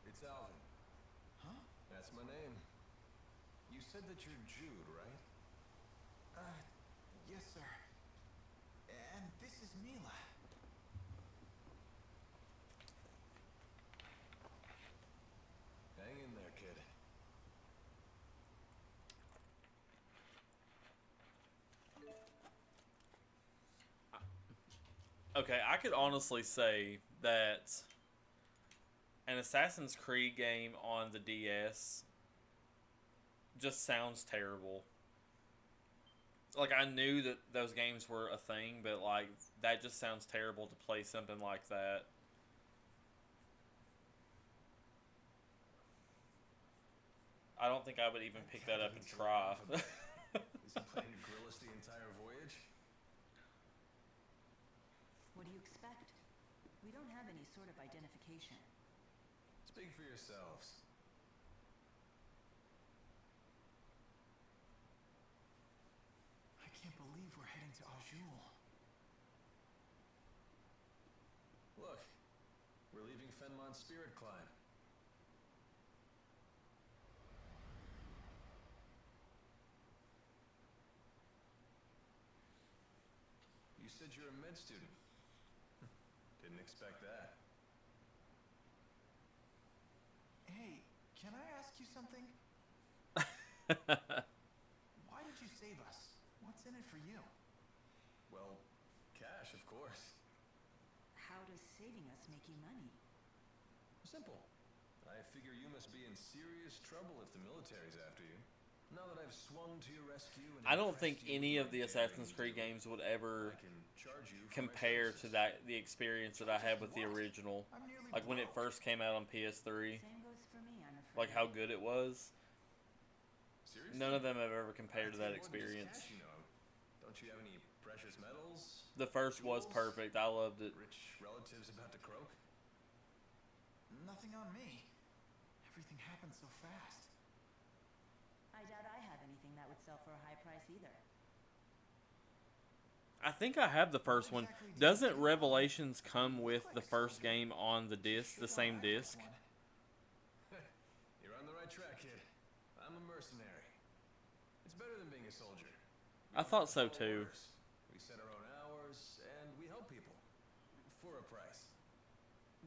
It's Alvin. Huh? That's my name. You said that you're Jude, right? Yes, sir. And this is Milla. Hang in there, kid. Okay, I could honestly say that an Assassin's Creed game on the DS just sounds terrible. Like, I knew that those games were a thing, but, like, that just sounds terrible to play something like that. I don't think I would even pick that up and try. Is he planning to grill us the entire voyage? What do you expect? We don't have any sort of identification. Speak for yourselves. I can't believe we're heading to Azul. Look, we're leaving Fenmon's Spirit Climb. You said you're a med student. Didn't expect that. Hey, can I ask you something? Why did you save us? What's in it for you? Well, cash, of course. How does saving us make you money? Simple. I figure you must be in serious trouble if the military's after you. Now that I've swung to your rescue and I don't think impressed you any with of the my Assassin's daring Creed do, games would ever I can charge you for my compare to services. the experience that I had with the original. I'm nearly Like when it broke. first came out on PS3, Same goes for me, I'm afraid. like how good it was. Seriously? None of them have ever I'd compared to say that more than just experience. cash, you know. Don't you have any precious metals? The first was Jewels? perfect. I loved it. Rich relatives about to croak? Nothing on me. Everything happened so fast. I doubt I have anything that would sell for a high price either. I think I have the first one. Doesn't Revelations come with the first game on the disc, the same disc? You're on the right track, kid. I'm a mercenary. It's better than being a soldier. We I don't thought have to so follow too. orders. We set our own hours, and we help people. For a price.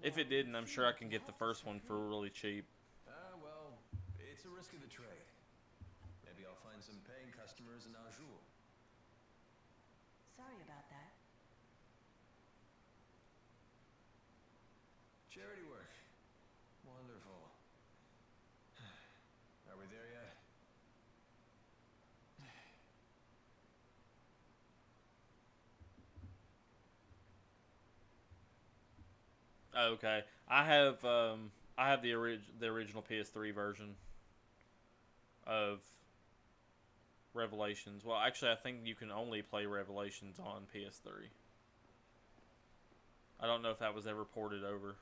If it didn't, I'm sure I can get the first one for really cheap. Well, it's a risk of the trade. Maybe I'll find some paying customers in Azul. Sorry about that. Charity work. Wonderful. Are we there yet? Okay, I have the original PS3 version of Revelations. Well, actually, I think you can only play Revelations on PS3. I don't know if that was ever ported over.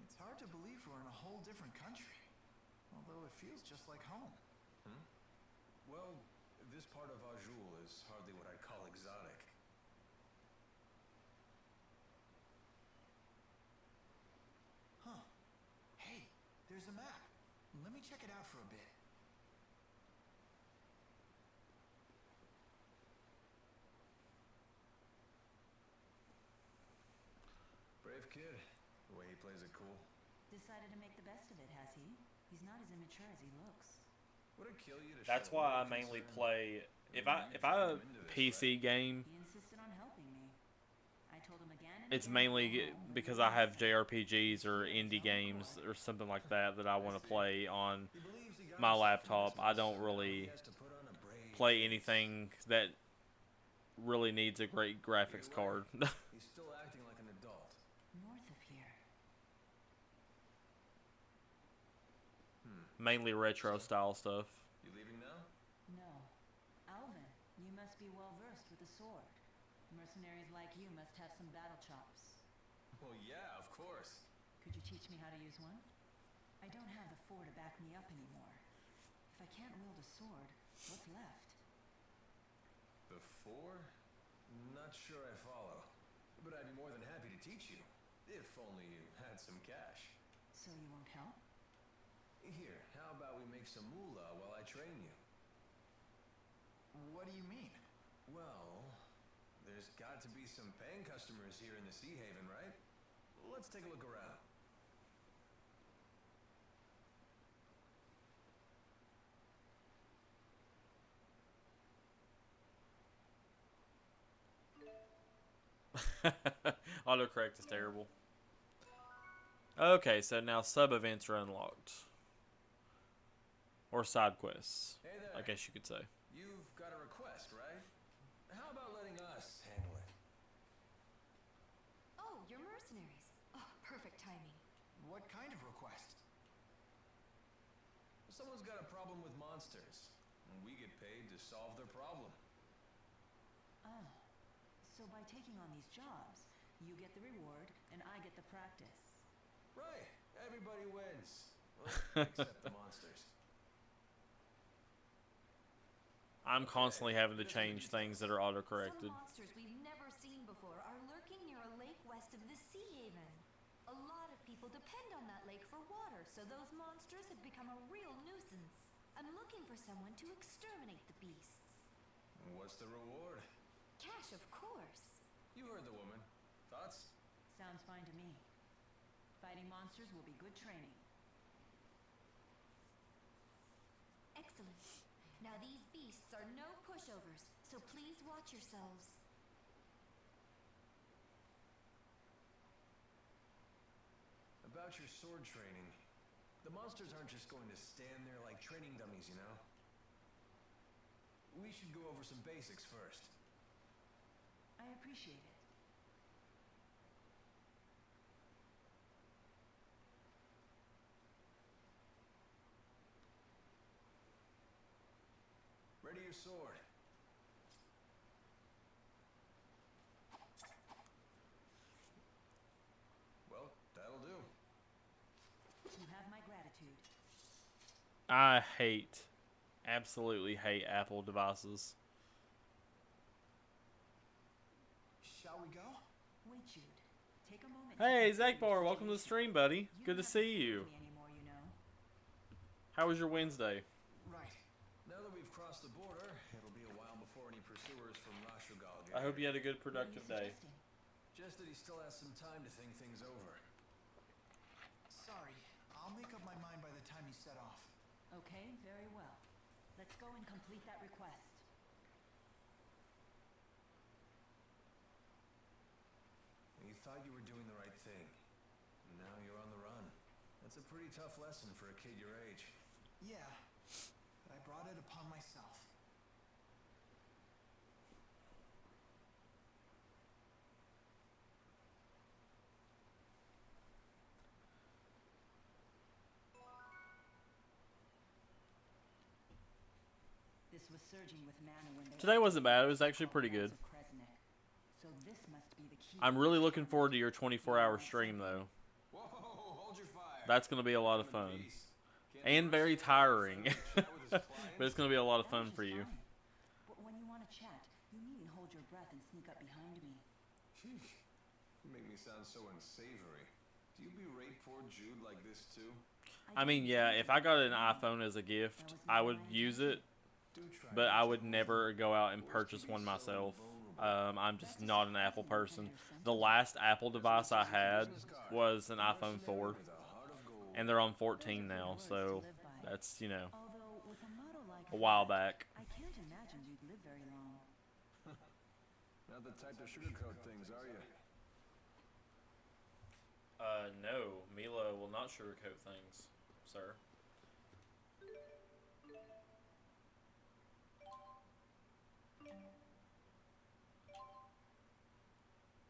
It's hard to believe we're in a whole different country, although it feels just like home. Well, this part of Azul is hardly what I'd call exotic. Huh. Hey, there's a map. Let me check it out for a bit. Brave kid. The way he plays it cool. Decided to make the best of it, has he? He's not as immature as he looks. Would it kill you to That's show a why I little mainly concern? play. If I You if I drug him into this, PC right? game, He insisted on helping me. I told him again and it's again, mainly go home and because do I have nothing. JRPGs or indie games or something like that that I want to play on He believes he got my himself into laptop. this I mess, don't so now he really has to put on a brave play face. anything that really needs a great graphics Either card. way, he's still acting like an adult. North of here. Mainly retro style stuff. You leaving now? No. Alvin, you must be well versed with the sword. Mercenaries like you must have some battle chops. Well, yeah, of course. Could you teach me how to use one? I don't have the four to back me up anymore. If I can't wield a sword, what's left? The four? Not sure I follow. But I'd be more than happy to teach you. If only you had some cash. So you won't help? Here, how about we make some moolah while I train you? What do you mean? Well, there's got to be some paying customers here in the Sea Haven, right? Let's take a look around. Autocorrect is terrible. Okay, so now sub events are unlocked. Or side quests, Hey there. I guess you could say. You've got a request, right? How about letting us handle it? Oh, you're mercenaries. Oh, perfect timing. What kind of request? Someone's got a problem with monsters, and we get paid to solve their problem. Ah. So by taking on these jobs, you get the reward and I get the practice. Right. Everybody wins. Well, except the monsters. I'm constantly having to change things that are autocorrected. Some monsters we've never seen before are lurking near a lake west of the Sea Haven. A lot of people depend on that lake for water, so those monsters have become a real nuisance. I'm looking for someone to exterminate the beasts. What's the reward? Cash, of course. You heard the woman. Thoughts? Sounds fine to me. Fighting monsters will be good training. Excellent. Now these beasts are no pushovers, so please watch yourselves. About your sword training. The monsters aren't just going to stand there like training dummies, you know? We should go over some basics first. I appreciate it. Ready your sword. Well, that'll do. You have my gratitude. I absolutely hate Apple devices. Shall we go? Wait, Jude. Take a moment. to Hey, consider Zakbar, your welcome to the situation. stream, buddy. You Good to don't have see fool you. with me anymore, you know. How was your Wednesday? Right. Now that we've crossed the border, it'll be a while before any pursuers from Rashugal get I hope you here. had a good, What are you productive day. suggesting? Just that he still has some time to think things over. Sorry, I'll make up my mind by the time you set off. Okay, very well. Let's go and complete that request. You thought you were doing the right thing. Now you're on the run. That's a pretty tough lesson for a kid your age. Yeah, it upon myself. This was surging with mana when they Today wasn't bad. It was actually pretty good. Lance of Kresnik. So this must be the key. I'm really looking forward to your 24-hour stream, though. Whoa, hold your fire. That's going to be a lot of fun. And very tiring. But it's going to be a lot of fun for you. But when you want to chat, you needn't hold your breath and sneak up behind me. Sheesh. You make me sound so unsavory. Do you berate poor Jude like this too? I mean, yeah, if I got an iPhone as a gift, I would use it. But I would never go out and purchase one myself. I'm just not an Apple person. The last Apple device I had was an iPhone 4. And they're on 14 now, so that's, you know, Although with a motto like a while that, back. I can't imagine you'd live very long. Not the type to sugarcoat things, are you? No, Milla will not sugarcoat things, sir.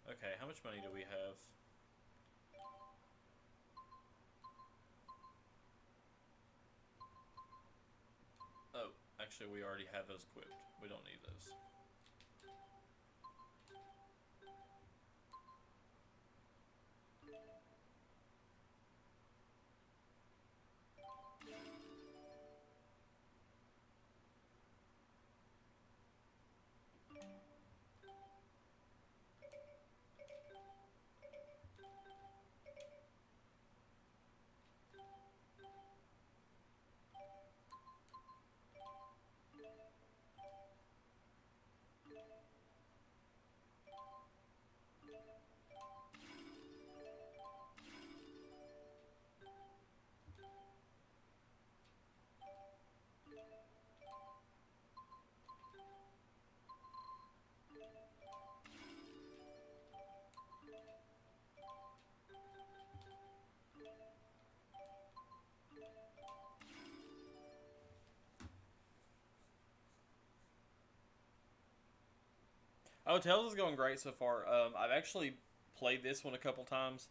Okay, how much money do we have? Oh, actually we already have those equipped. We don't need those. Oh, Tales is going great so far. I've actually played this one a couple times.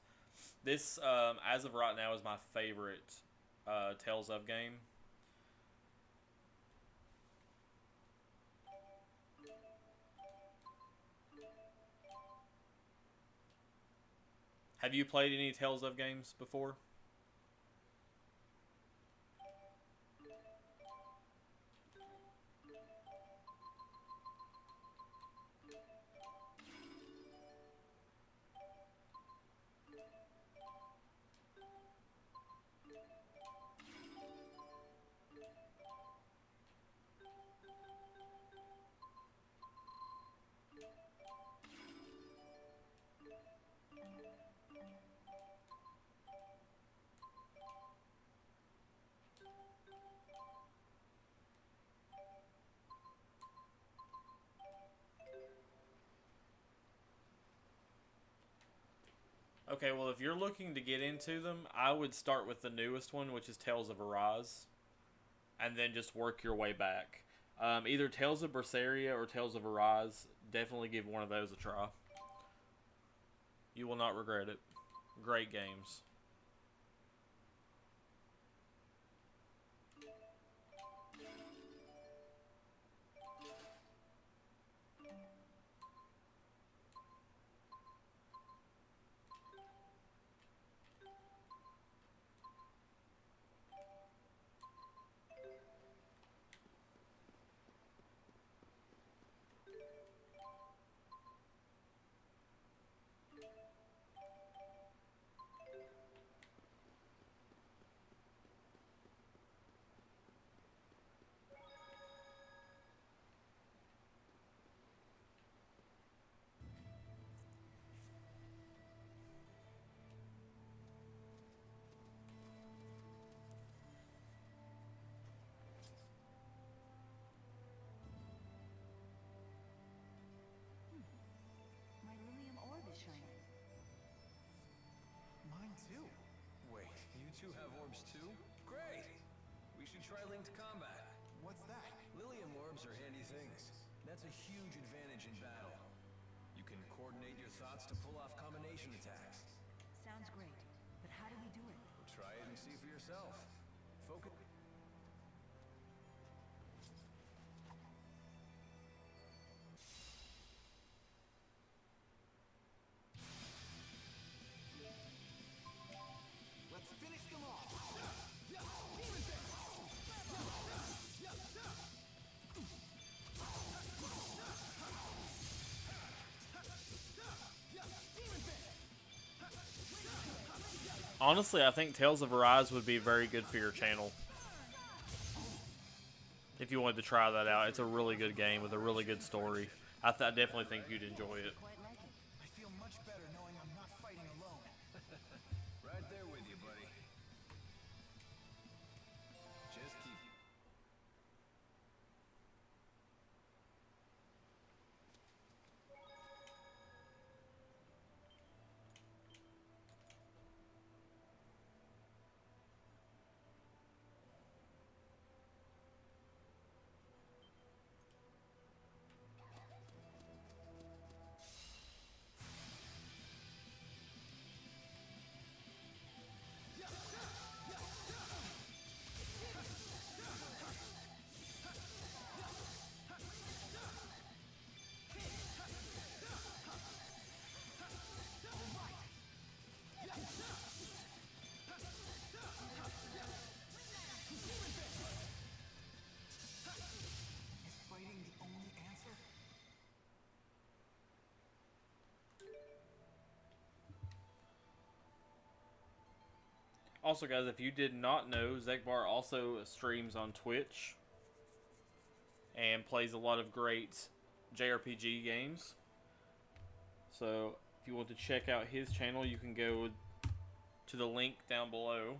This, as of right now, is my favorite Tales of game. Have you played any Tales of games before? Okay, well, if you're looking to get into them, I would start with the newest one, which is Tales of Rieze, and then just work your way back. Either Tales of Berseria or Tales of Rieze. Definitely give one of those a try. You will not regret it. Great games. My Lilium orb is shining. Mine too. Wait, you two have orbs too? Great! We should try linked combat. What's that? That's a huge advantage in battle. You can coordinate your thoughts to pull off combination attacks. Sounds great, but how do we do it? Well, try it and see for yourself. Focus. Let's finish them off. Honestly, I think Tales of Arise would be very good for your channel. If you wanted to try that out, it's a really good game with a really good story. I definitely think you'd enjoy it. Quite like it. I feel much better knowing I'm not fighting alone. Right there with you, buddy. Just keep... Is fighting the only answer? Also, guys, if you did not know, Zekbar also streams on Twitch and plays a lot of great JRPG games. So, if you want to check out his channel, you can go to the link down below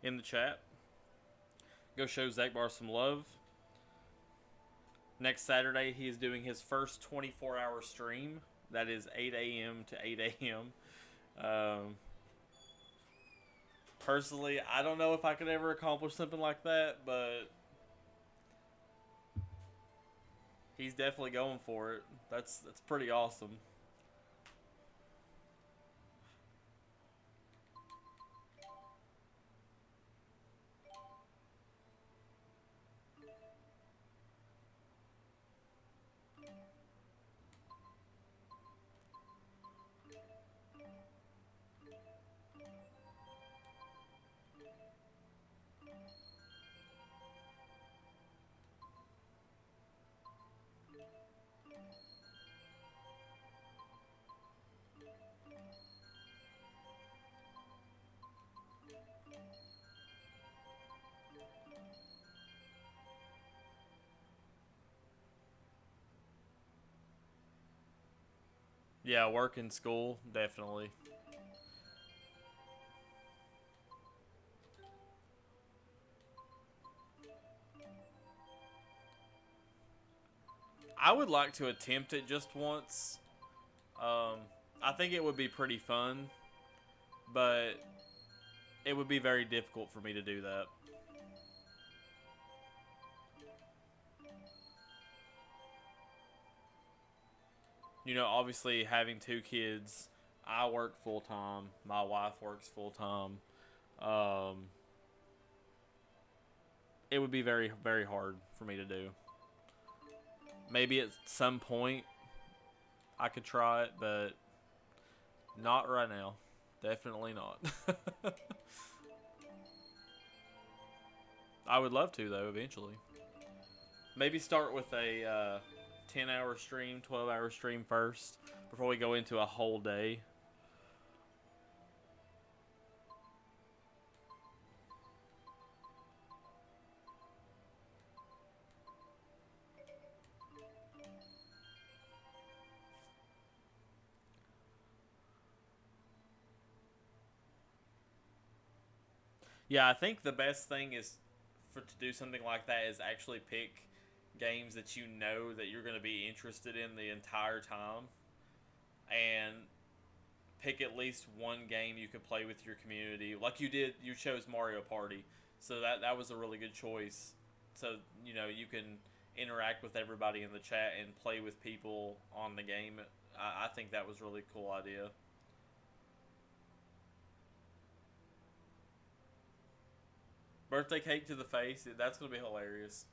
in the chat. Go show Zekbar some love. Next Saturday, he is doing his first 24-hour stream. That is 8 a.m. to 8 a.m. Personally, I don't know if I could ever accomplish something like that, but he's definitely going for it. That's pretty awesome. Yeah, work and school, definitely. I would like to attempt it just once. I think it would be pretty fun, but it would be very difficult for me to do that. You know, obviously having 2 kids, I work full time, my wife works full time. It would be very, very hard for me to do. Maybe at some point I could try it, but not right now. Definitely not. I would love to, though, eventually. Maybe start with a 10-hour stream, 12-hour stream first, before we go into a whole day. Yeah, I think the best thing is to do something like that is actually pick games that you know that you're going to be interested in the entire time, and pick at least one game you could play with your community. Like you did, you chose Mario Party, so that was a really good choice. So you know you can interact with everybody in the chat and play with people on the game. I think that was a really cool idea. Birthday cake to the face, that's going to be hilarious.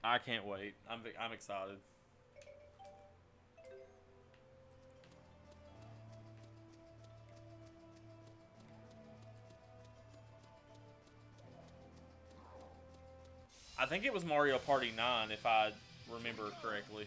I can't wait. I'm excited. I think it was Mario Party 9, if I remember correctly.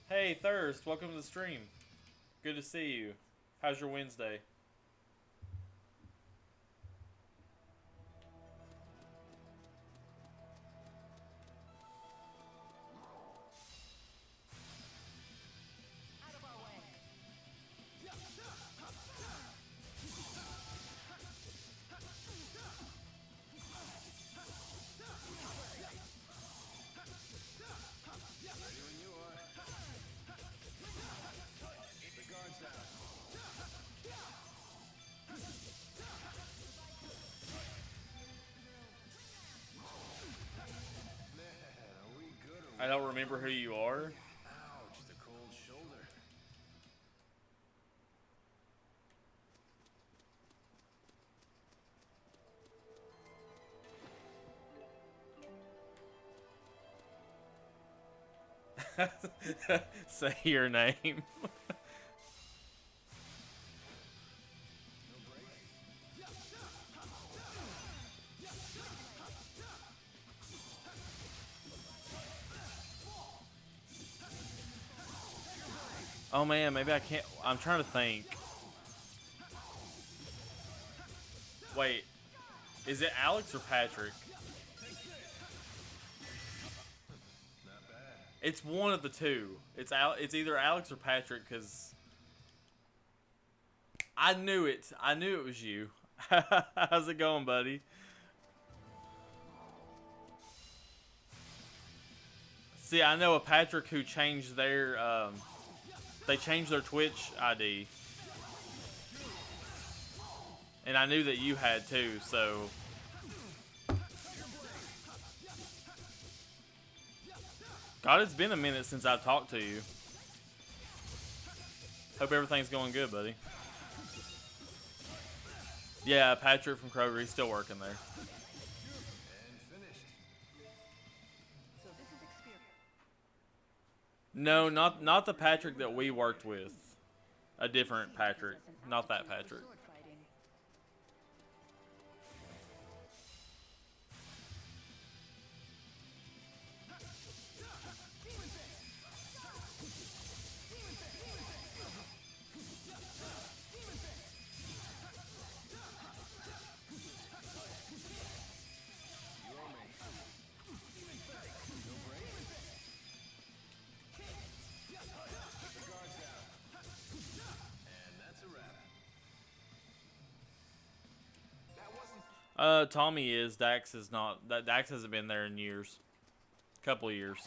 Hey, Thirst, welcome to the stream. Good to see you. How's your Wednesday? Out of our way. Ready when you are. The guard's down. Man, are we good or I don't remember who you are. ouch, the cold shoulder. Say your name. No break? Oh man, maybe I can't. I'm trying to think. Wait, is it Alex or Patrick? Not bad. It's one of the two. It's either Alex or Patrick, because I knew it. I knew it was you. How's it going, buddy? See, I know a Patrick who changed their they changed their Twitch ID, and I knew that you had too. So God, it's been a minute since I've talked to you. Hope everything's going good, buddy. Yeah, Patrick from Kroger, he's still working there. And finished. So this is experience. No, not the Patrick that we worked with. A different Patrick, not that Patrick. Sword fighting. You owe me. No break? The guard's down. And that's a wrap. That wasn't. Tommy is. Dax is not. Dax hasn't been there in years. Couple of years.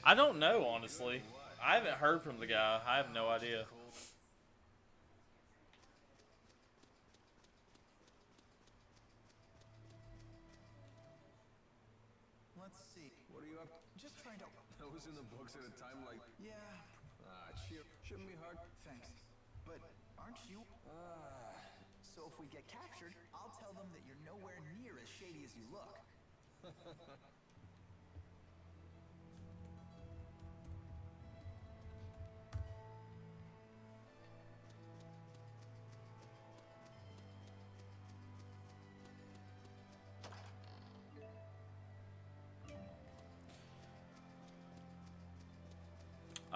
I don't know, honestly. I haven't heard from the guy. I have no idea. Let's see. What are you up? Just trying to. Those in the books at a time like... Yeah, shouldn't be hard. thanks. But aren't you? So if we get captured, I'll tell them that you're nowhere near as shady as you look.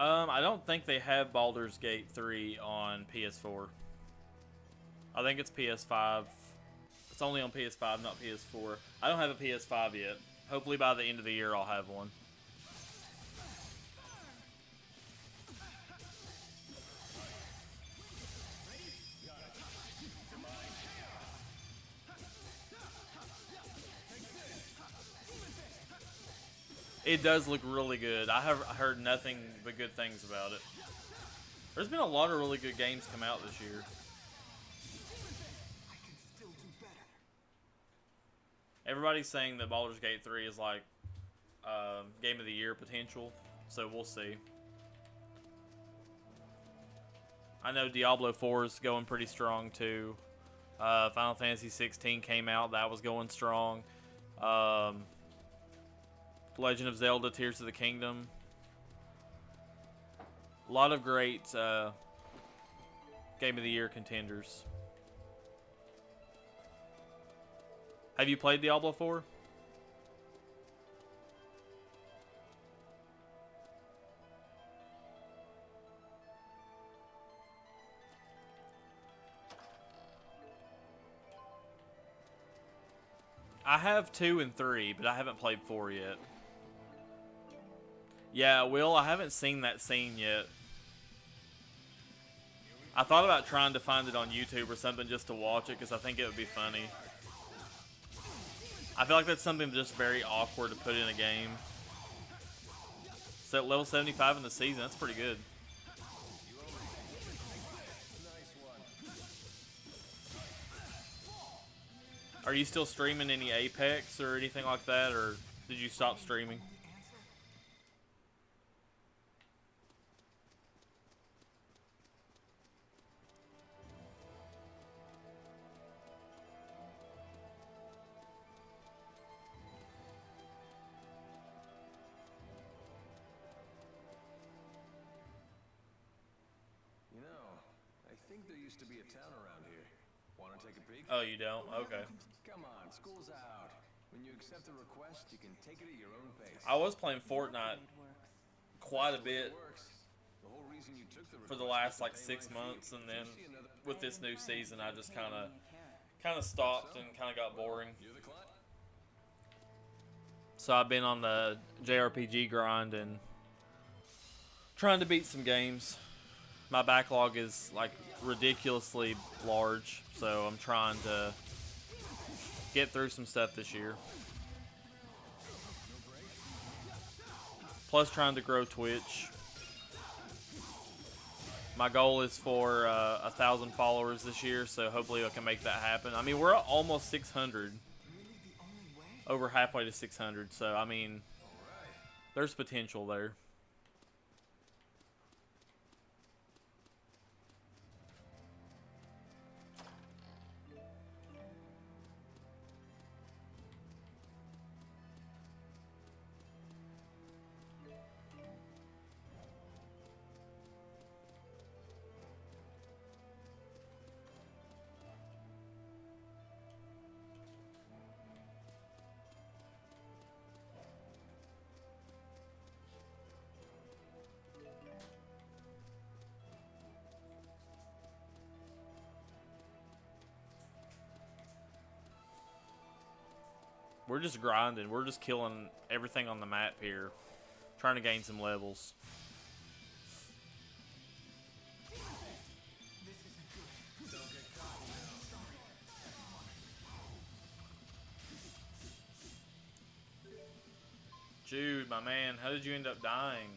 I don't think they have Baldur's Gate 3 on PS4. I think it's PS5. It's only on PS5, not PS4. I don't have a PS5 yet. Hopefully by the end of the year I'll have one. It does look really good. I have heard nothing but good things about it. There's been a lot of really good games come out this year. I can still do better. Everybody's saying that Baldur's Gate 3 is like Game of the Year potential, so we'll see. I know Diablo 4 is going pretty strong too. Final Fantasy 16 came out, that was going strong. Legend of Zelda Tears of the Kingdom. A lot of great Game of the Year contenders. Have you played Diablo 4? I have 2 and 3, but I haven't played 4 yet. Yeah, Will, I haven't seen that scene yet. I thought about trying to find it on YouTube or something just to watch it, because I think it would be funny. I feel like that's something just very awkward to put in a game. So at level 75 in the season, that's pretty good. Are you still streaming any Apex or anything like that, or did you stop streaming? I think there used to be a town around here. Want to take a peek? Oh, you don't? Okay. Come on, school's out. When you accept a request, you can take it at your own pace. I was playing Fortnite quite a bit for the last like 6 months, and then with this new season, I just kind of stopped and kind of got boring. So I've been on the JRPG grind and trying to beat some games. My backlog is like ridiculously large, so I'm trying to get through some stuff this year. Plus trying to grow Twitch. My goal is for 1,000 followers this year, so hopefully I can make that happen. I mean, we're at almost 600. Over halfway to 600, so I mean, there's potential there. We're just grinding. We're just killing everything on the map here. Trying to gain some levels. Jude, my man, how did you end up dying?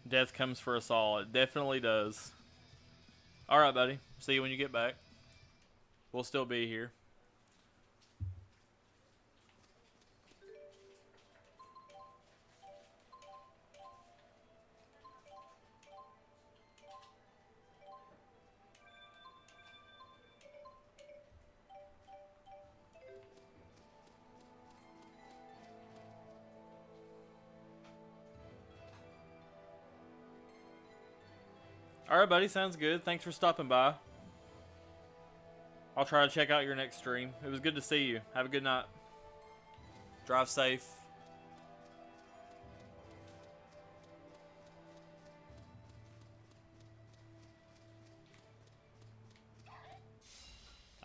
Death comes for us all. It definitely does. Alright, buddy. See you when you get back. We'll still be here. Alright, buddy. Sounds good. Thanks for stopping by. I'll try to check out your next stream. It was good to see you. Have a good night. Drive safe.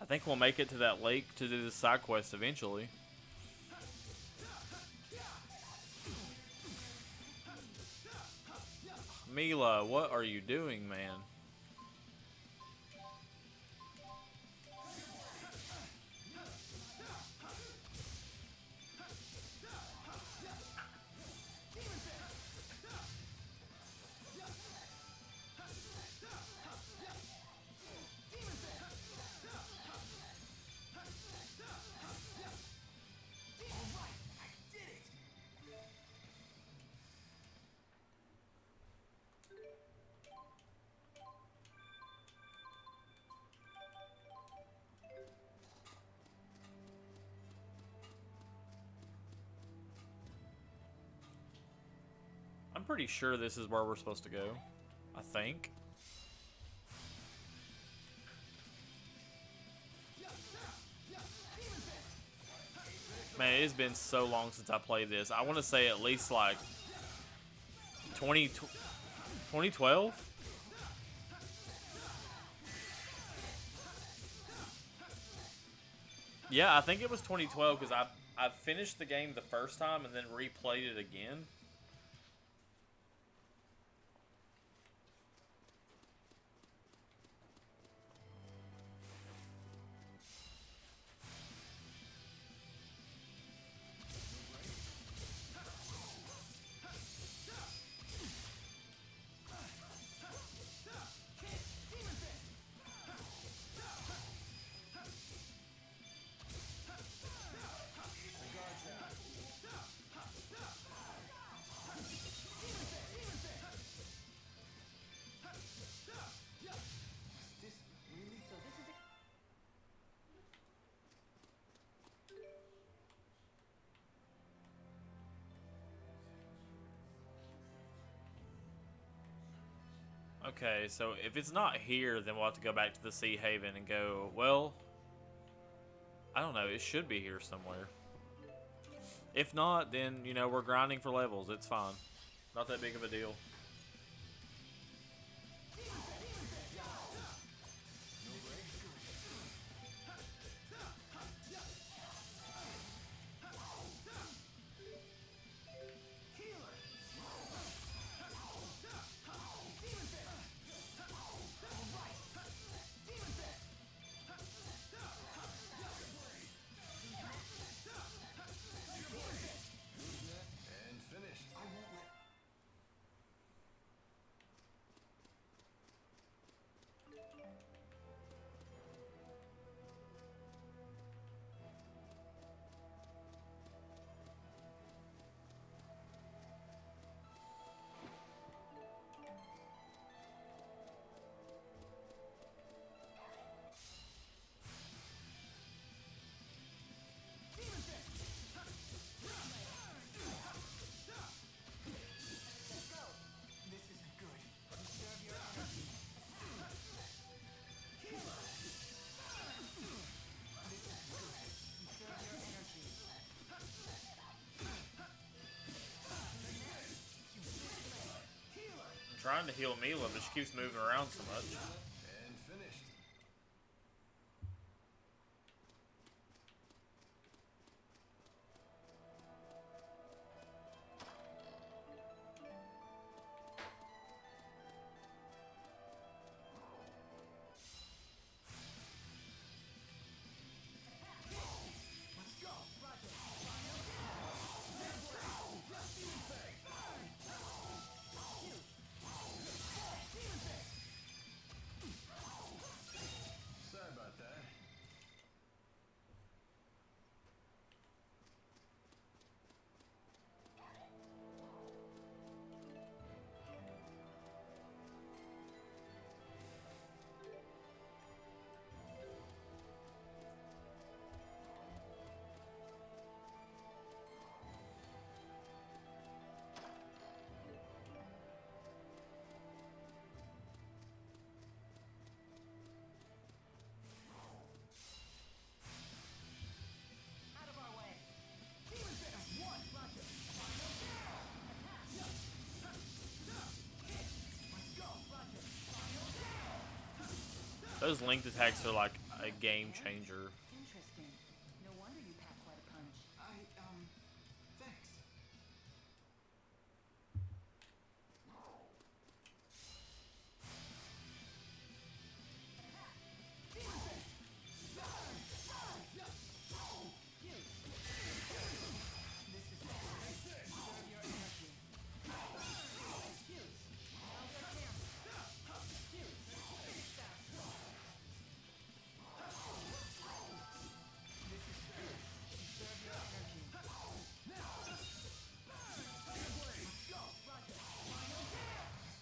I think we'll make it to that lake to do the side quest eventually. Milla, what are you doing, man? I'm pretty sure this is where we're supposed to go. I think. Man, it's been so long since I played this. I want to say at least like 2012? Yeah, I think it was 2012 because I finished the game the first time and then replayed it again. Okay, so if it's not here, then we'll have to go back to the Sea Haven and go, well, I don't know, it should be here somewhere. If not, then, you know, we're grinding for levels, it's fine. Not that big of a deal. Trying to heal Milla, but she keeps moving around so much. And finished. Those linked attacks are like a game changer. Interesting. No wonder you pack quite a punch. Thanks.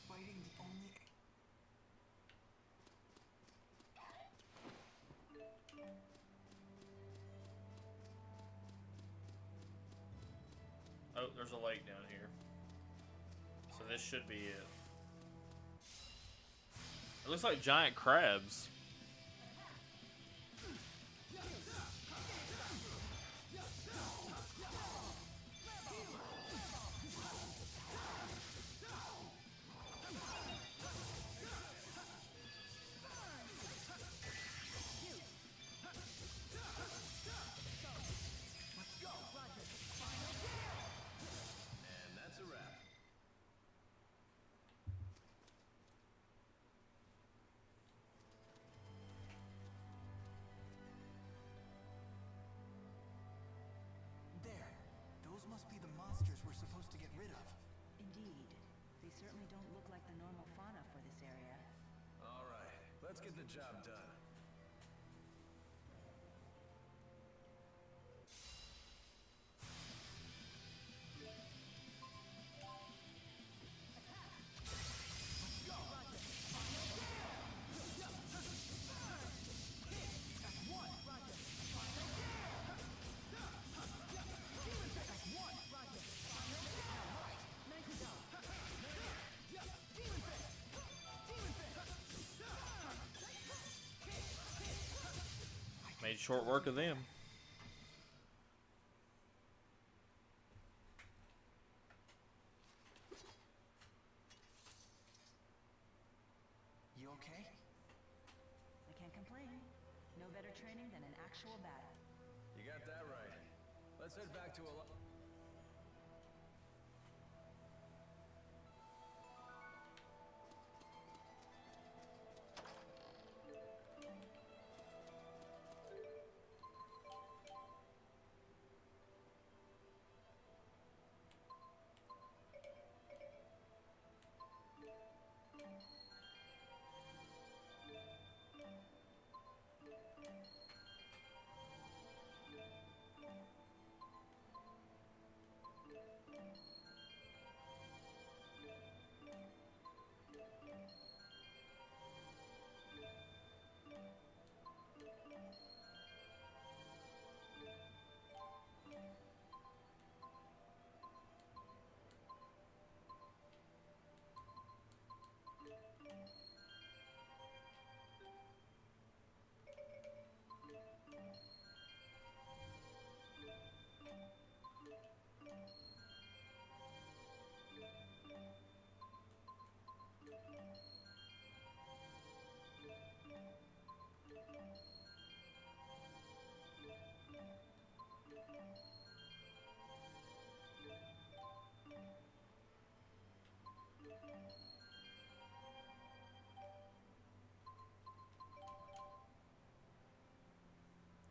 Fighting the only... Oh, there's a lake down here. So this should be it. It looks like giant crabs. And that's a wrap. There. Those must be the monsters we're supposed to get rid of. Indeed. They certainly don't look like the normal fauna for this area. All right, let's get the job done. Made short work of them. You okay? I can't complain. No better training than an actual battle. You got that right. Let's head back to a...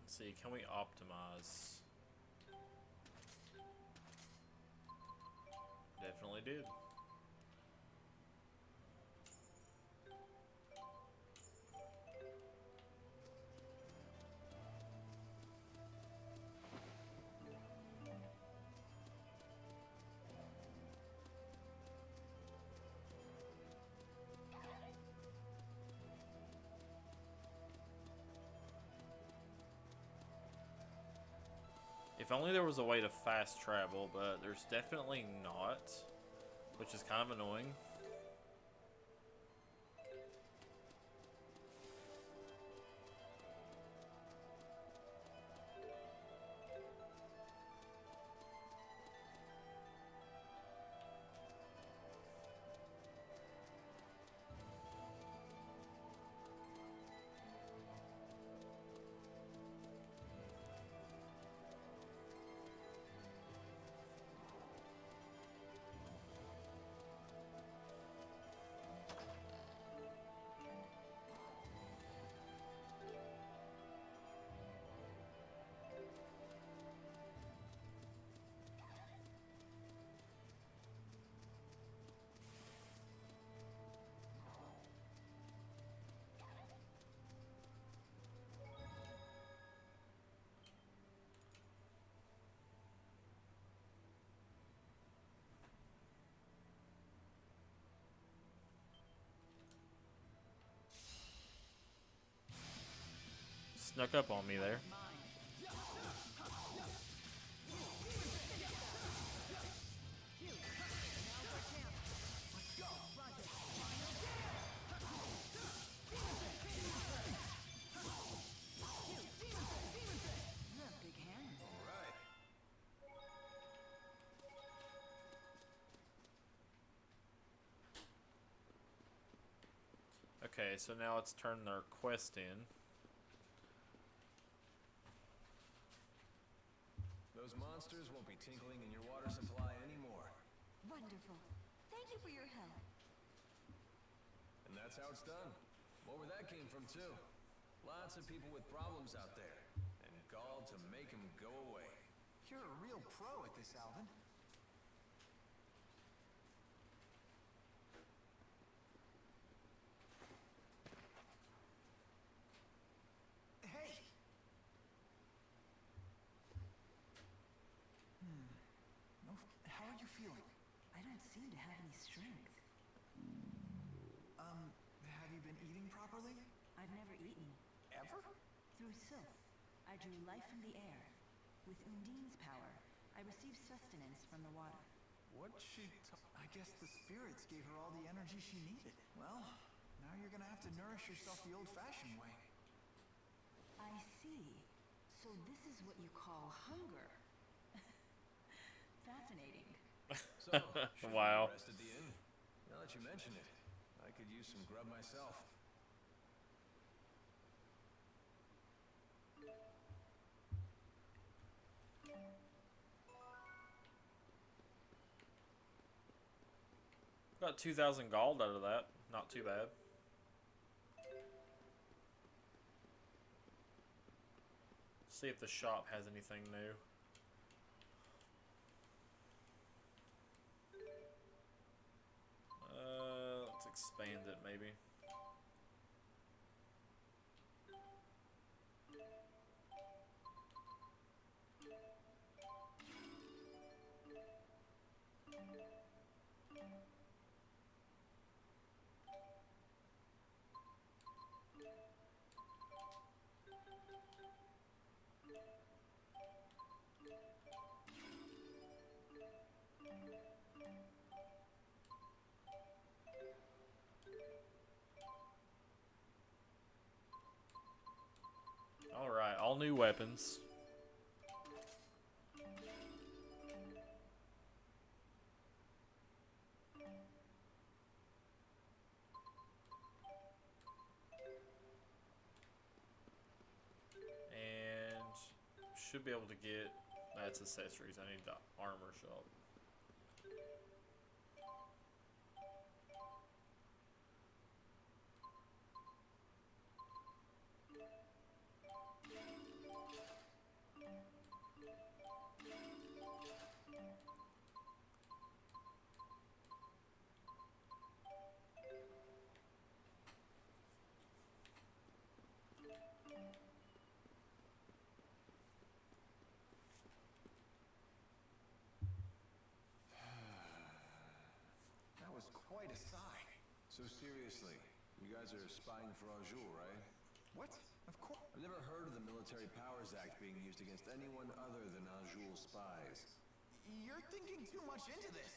Let's see, can we optimize? Definitely did. If only there was a way to fast travel, but there's definitely not, which is kind of annoying. Snuck up on me there. Okay, so now let's turn their quest in. Those monsters won't be tinkling in your water supply anymore. Wonderful. Thank you for your help. And that's how it's done. More where that came from, too. Lots of people with problems out there. And gall to make them go away. You're a real pro at this, Alvin. Hey! No, how are you feeling? I don't seem to have any strength. Have you been eating properly? I've never eaten. Ever? Through Sylph, I drew life from the air. With Undine's power, I received sustenance from the water. What'd she I guess the spirits gave her all the energy she needed. Well, now you're gonna have to nourish yourself the old-fashioned way. I see. So this is what you call hunger. Fascinating. So, should Wow. we rest at the inn? Now that you mention it, I could use some grub myself. Got 2,000 gold out of that. Not too bad. See if the shop has anything new. Let's expand it maybe. Alright, all new weapons. And should be able to get, that's accessories. I need the armor shop. That was quite a sigh. So seriously, you guys are spying for Jude, right? What? Of course. I've never heard of the Military Powers Act being used against anyone other than Jude spies. You're thinking too much into this.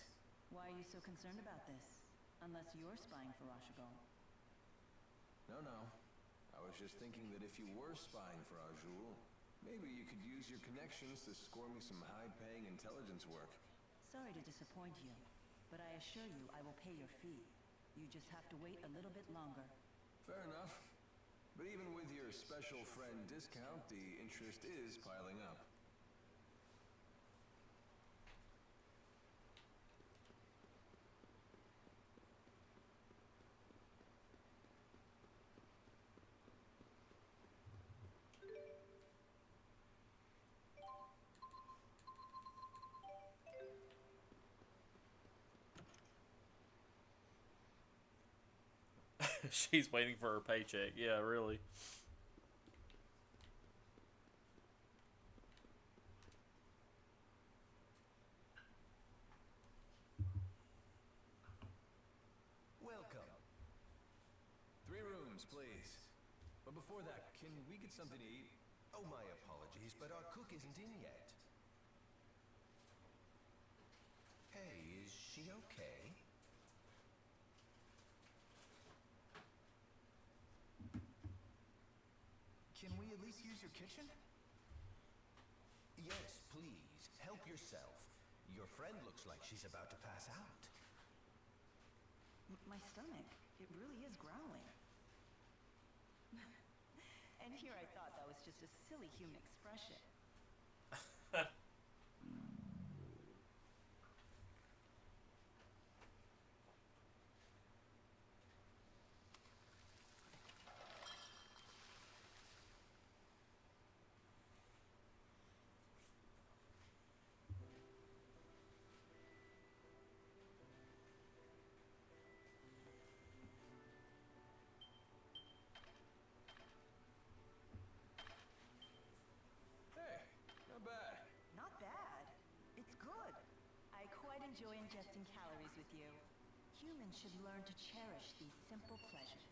Why are you so concerned about this? Unless you're spying for Rashagal. No. I was just thinking that if you were spying for Jude, maybe you could use your connections to score me some high-paying intelligence work. Sorry to disappoint you, but I assure you I will pay your fee. You just have to wait a little bit longer. Fair enough. But even with your special friend discount, the interest is piling up. She's waiting for her paycheck. Yeah, really. Welcome. 3 rooms, please. But before that, can we get something to eat? Oh, my apologies, but our cook isn't in yet. Hey, is she okay? Can we at least use your kitchen? Yes, please. Help yourself. Your friend looks like she's about to pass out. My stomach, it really is growling. And here I thought that was just a silly human expression. Hey, not bad. Not bad. It's good. I quite enjoy ingesting calories with you. Humans should learn to cherish these simple pleasures.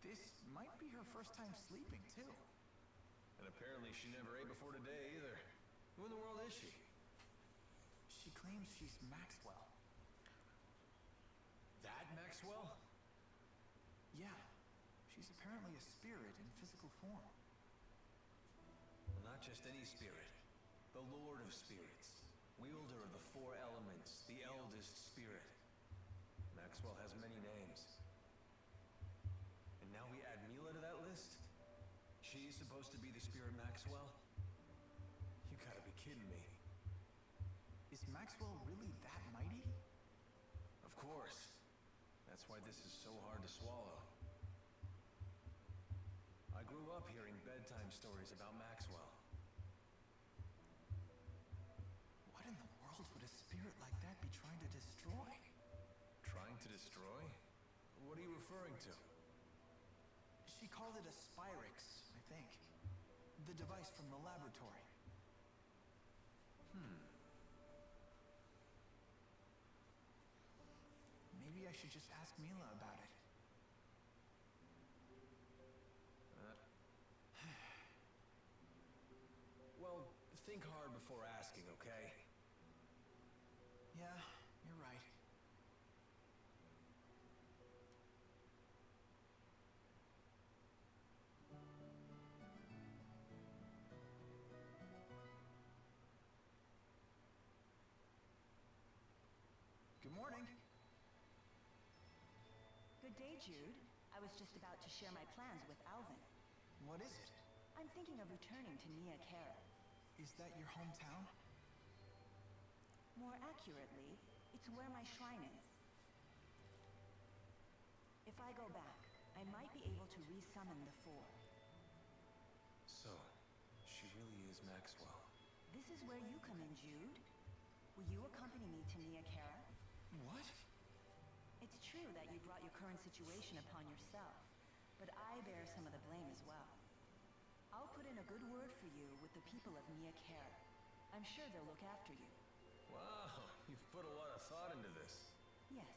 This might be her first time sleeping, too. And apparently she never ate before today either. Who in the world is she? She claims she's Maxwell. That Maxwell? Yeah, she's apparently a spirit in physical form. Well, not just any spirit. The Lord of Spirits. Wielder of the four elements. The eldest spirit. Maxwell has many names. And now we add Milla to that list? She's supposed to be the spirit Maxwell? You gotta be kidding me. Is Maxwell really that mighty? Of course. That's why this is so hard to swallow. I grew up hearing bedtime stories about Maxwell. What in the world would a spirit like that be trying to destroy? Trying to destroy? What are you referring to? She called it a Spyrix, I think. The device from the laboratory. Maybe I should just ask Milla about it. Well, think hard before asking, okay? Yeah, you're right. Good morning. Good day, Jude. I was just about to share my plans with Alvin. What is it? I'm thinking of returning to Nia Kara. Is that your hometown? More accurately, it's where my shrine is. If I go back, I might be able to re-summon the Four. So, she really is Maxwell. This is where you come in, Jude. Will you accompany me to Nia Kara? What? It's true that you brought your current situation upon yourself, but I bear some of the blame as well. I'll put in a good word for you with the people of Nia Kara. I'm sure they'll look after you. Wow, you've put a lot of thought into this. Yes.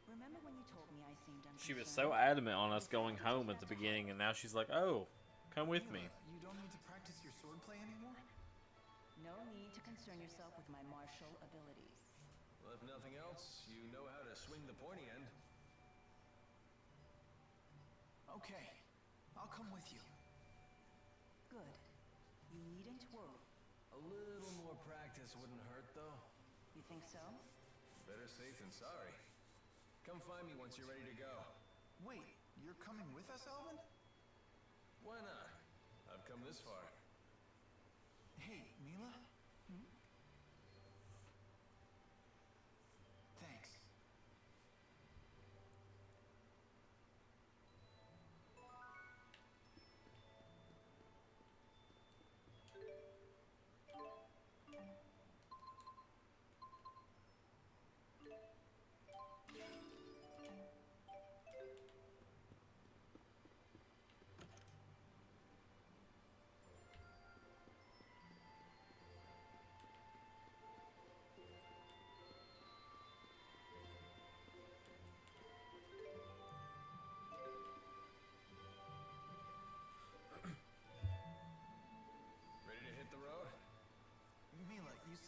Remember when you told me I seemed unconcerned? She was so adamant on us going home at the beginning, and now she's like, "Oh, come with me." Milla, you don't need to practice your swordplay anymore? No need to concern yourself with my martial abilities. Well, if nothing else, you know how to swing the pointy end. Okay, I'll come with you. Good. You needn't worry. A little more practice wouldn't hurt, though. You think so? Better safe than sorry. Come find me once you're ready to go. Wait, you're coming with us, Alvin? Why not? I've come this far. Hey, Milla? Thanks.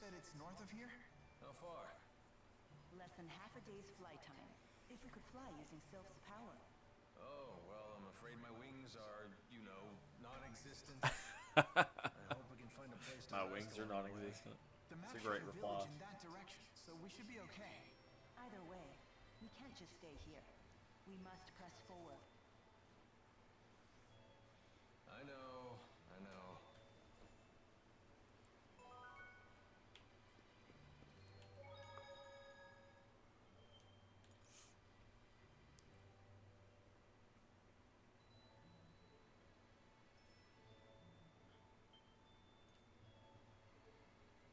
said it's north of here? How far? Less than half a day's flight time. If we could fly using Sylph's power. Oh, well, I'm afraid my wings are, you know, non-existent. I hope we can find a place to My rest wings are along the way. non-existent. The map It's a great showed a reply. village in that direction, so we should be okay. Either way, we can't just stay here. We must press forward. I know, I know.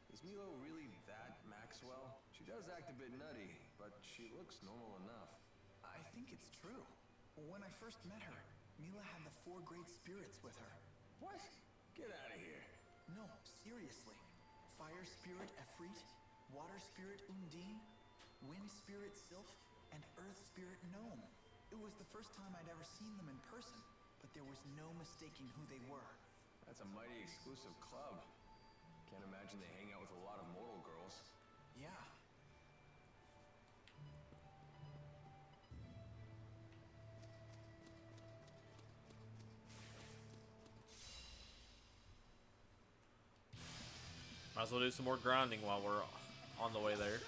Is Milla really that Maxwell? She does act a bit nutty, but she looks normal enough. I think it's true. When I first met her, Milla had the 4 great spirits with her. What? Get out of here. No, seriously. Fire spirit Efreet, water spirit Undine, wind spirit Sylph, and earth spirit Gnome. It was the first time I'd ever seen them in person, but there was no mistaking who they were. That's a mighty exclusive club. Can't imagine they hang out with a lot of mortal girls. Yeah. Might as well do some more grinding while we're on the way there.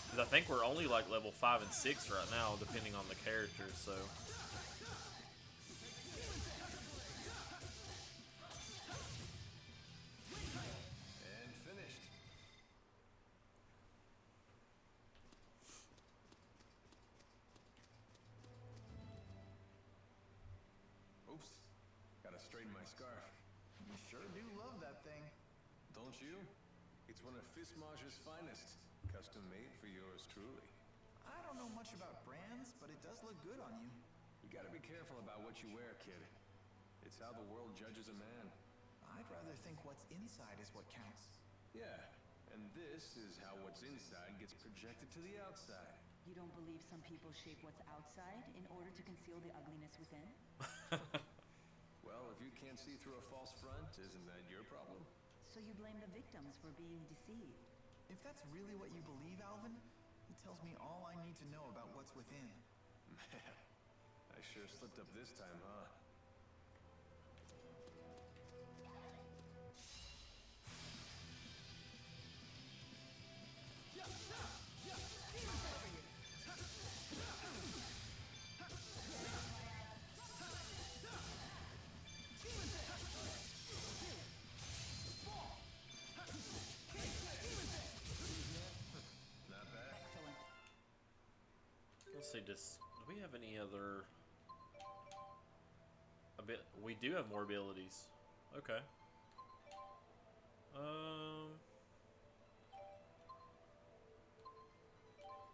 Because I think we're only like level 5 and 6 right now, depending on the characters, so. And finished. Oops. Gotta straighten my scarf. You sure do love that thing. Don't you? It's one of Fismage's finest. Custom made for yours truly. I don't know much about brands, but it does look good on you. You gotta be careful about what you wear, kid. It's how the world judges a man. I'd rather think what's inside is what counts. Yeah, and this is how what's inside gets projected to the outside. You don't believe some people shape what's outside in order to conceal the ugliness within? Well, if you can't see through a false front, isn't that your problem? So you blame the victims for being deceived? If that's really what you believe, Alvin, it tells me all I need to know about what's within. Man, I sure slipped up this time, huh? Not bad. Excellent. Let's see, do we have any other... We do have more abilities. Okay.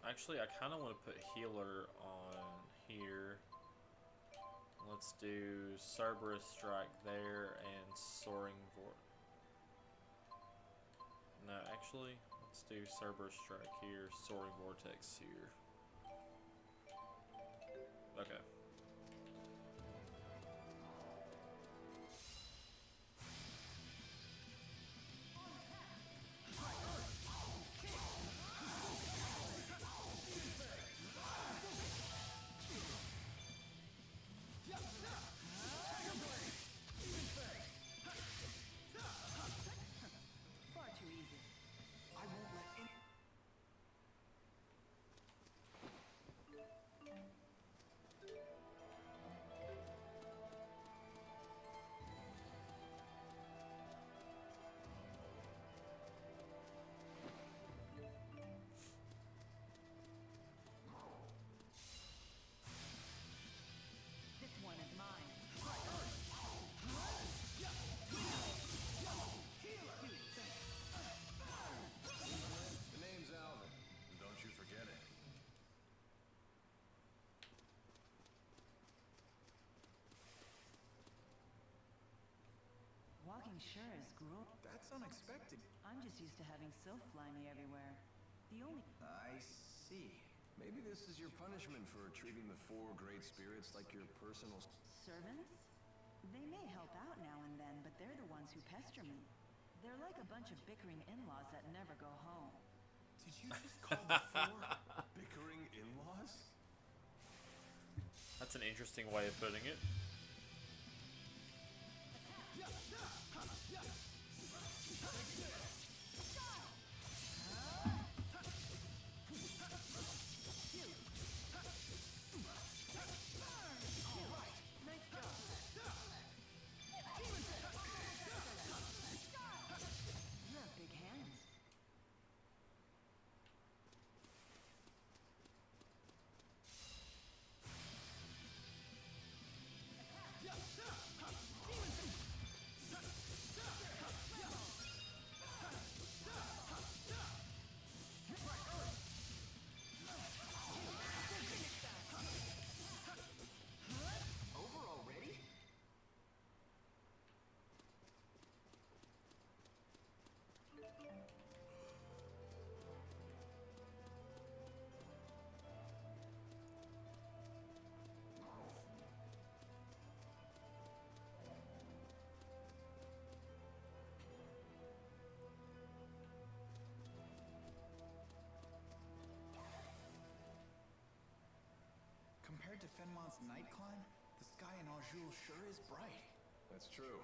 Actually, I kind of want to put healer on here. Let's do Cerberus Strike there and Soaring No, actually, let's do Cerberus Strike here, Soaring Vortex here. Okay. Far too easy. I won't let any... This one is mine. The name's Alvin, and don't you forget it. Walking sure is gruel. That's unexpected. I'm just used to having Sylph fly me everywhere. The only... I see. Maybe this is your punishment for treating the 4 great spirits like your personal... servants? They may help out now and then, but they're the ones who pester me. They're like a bunch of bickering in-laws that never go home. Did you just call the four? Bickering in-laws? That's an interesting way of putting it. You have big hands. Over already? Compared to Fenmont's night climb, the sky in Anjou sure is bright. That's true.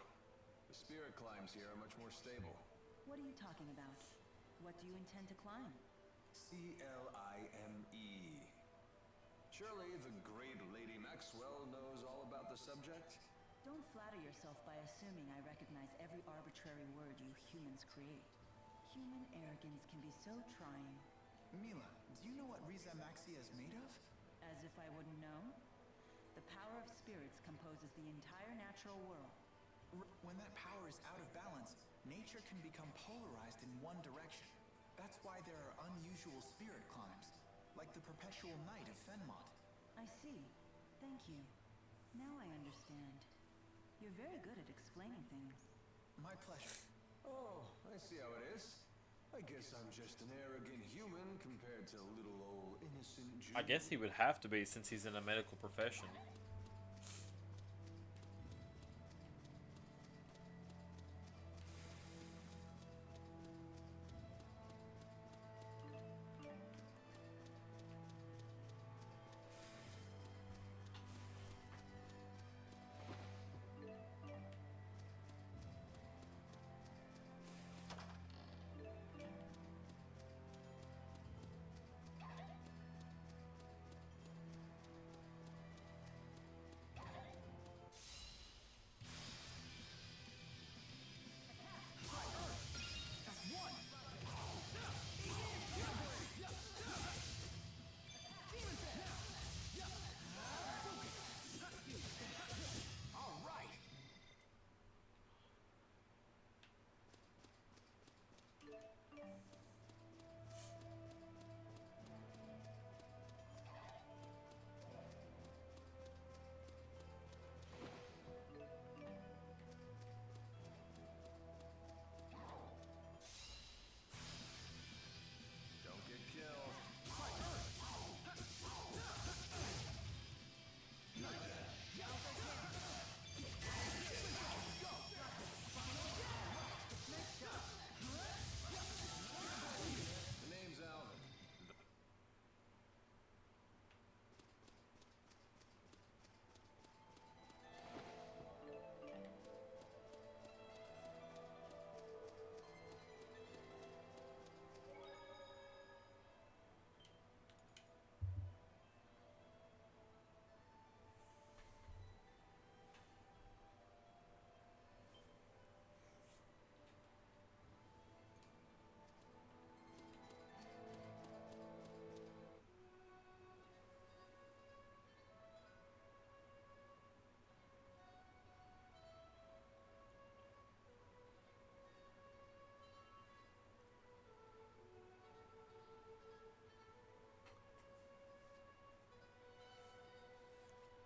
The spirit climbs here are much more stable. What are you talking about? What do you intend to climb? C-L-I-M-E. Surely the great Lady Maxwell knows all about the subject? Don't flatter yourself by assuming I recognize every arbitrary word you humans create. Human arrogance can be so trying. Milla, do you know what Rieze Maxia is made of? As if I wouldn't know? The power of spirits composes the entire natural world. When that power is out of balance, nature can become polarized in one direction. That's why there are unusual spirit climbs, like the perpetual night of Fenmont. I see. Thank you. Now I understand. You're very good at explaining things. My pleasure. Oh, I see how it is. I guess I'm just an arrogant human compared to little old innocent Jude. I guess he would have to be since he's in a medical profession. Don't get killed. The name's Alvin.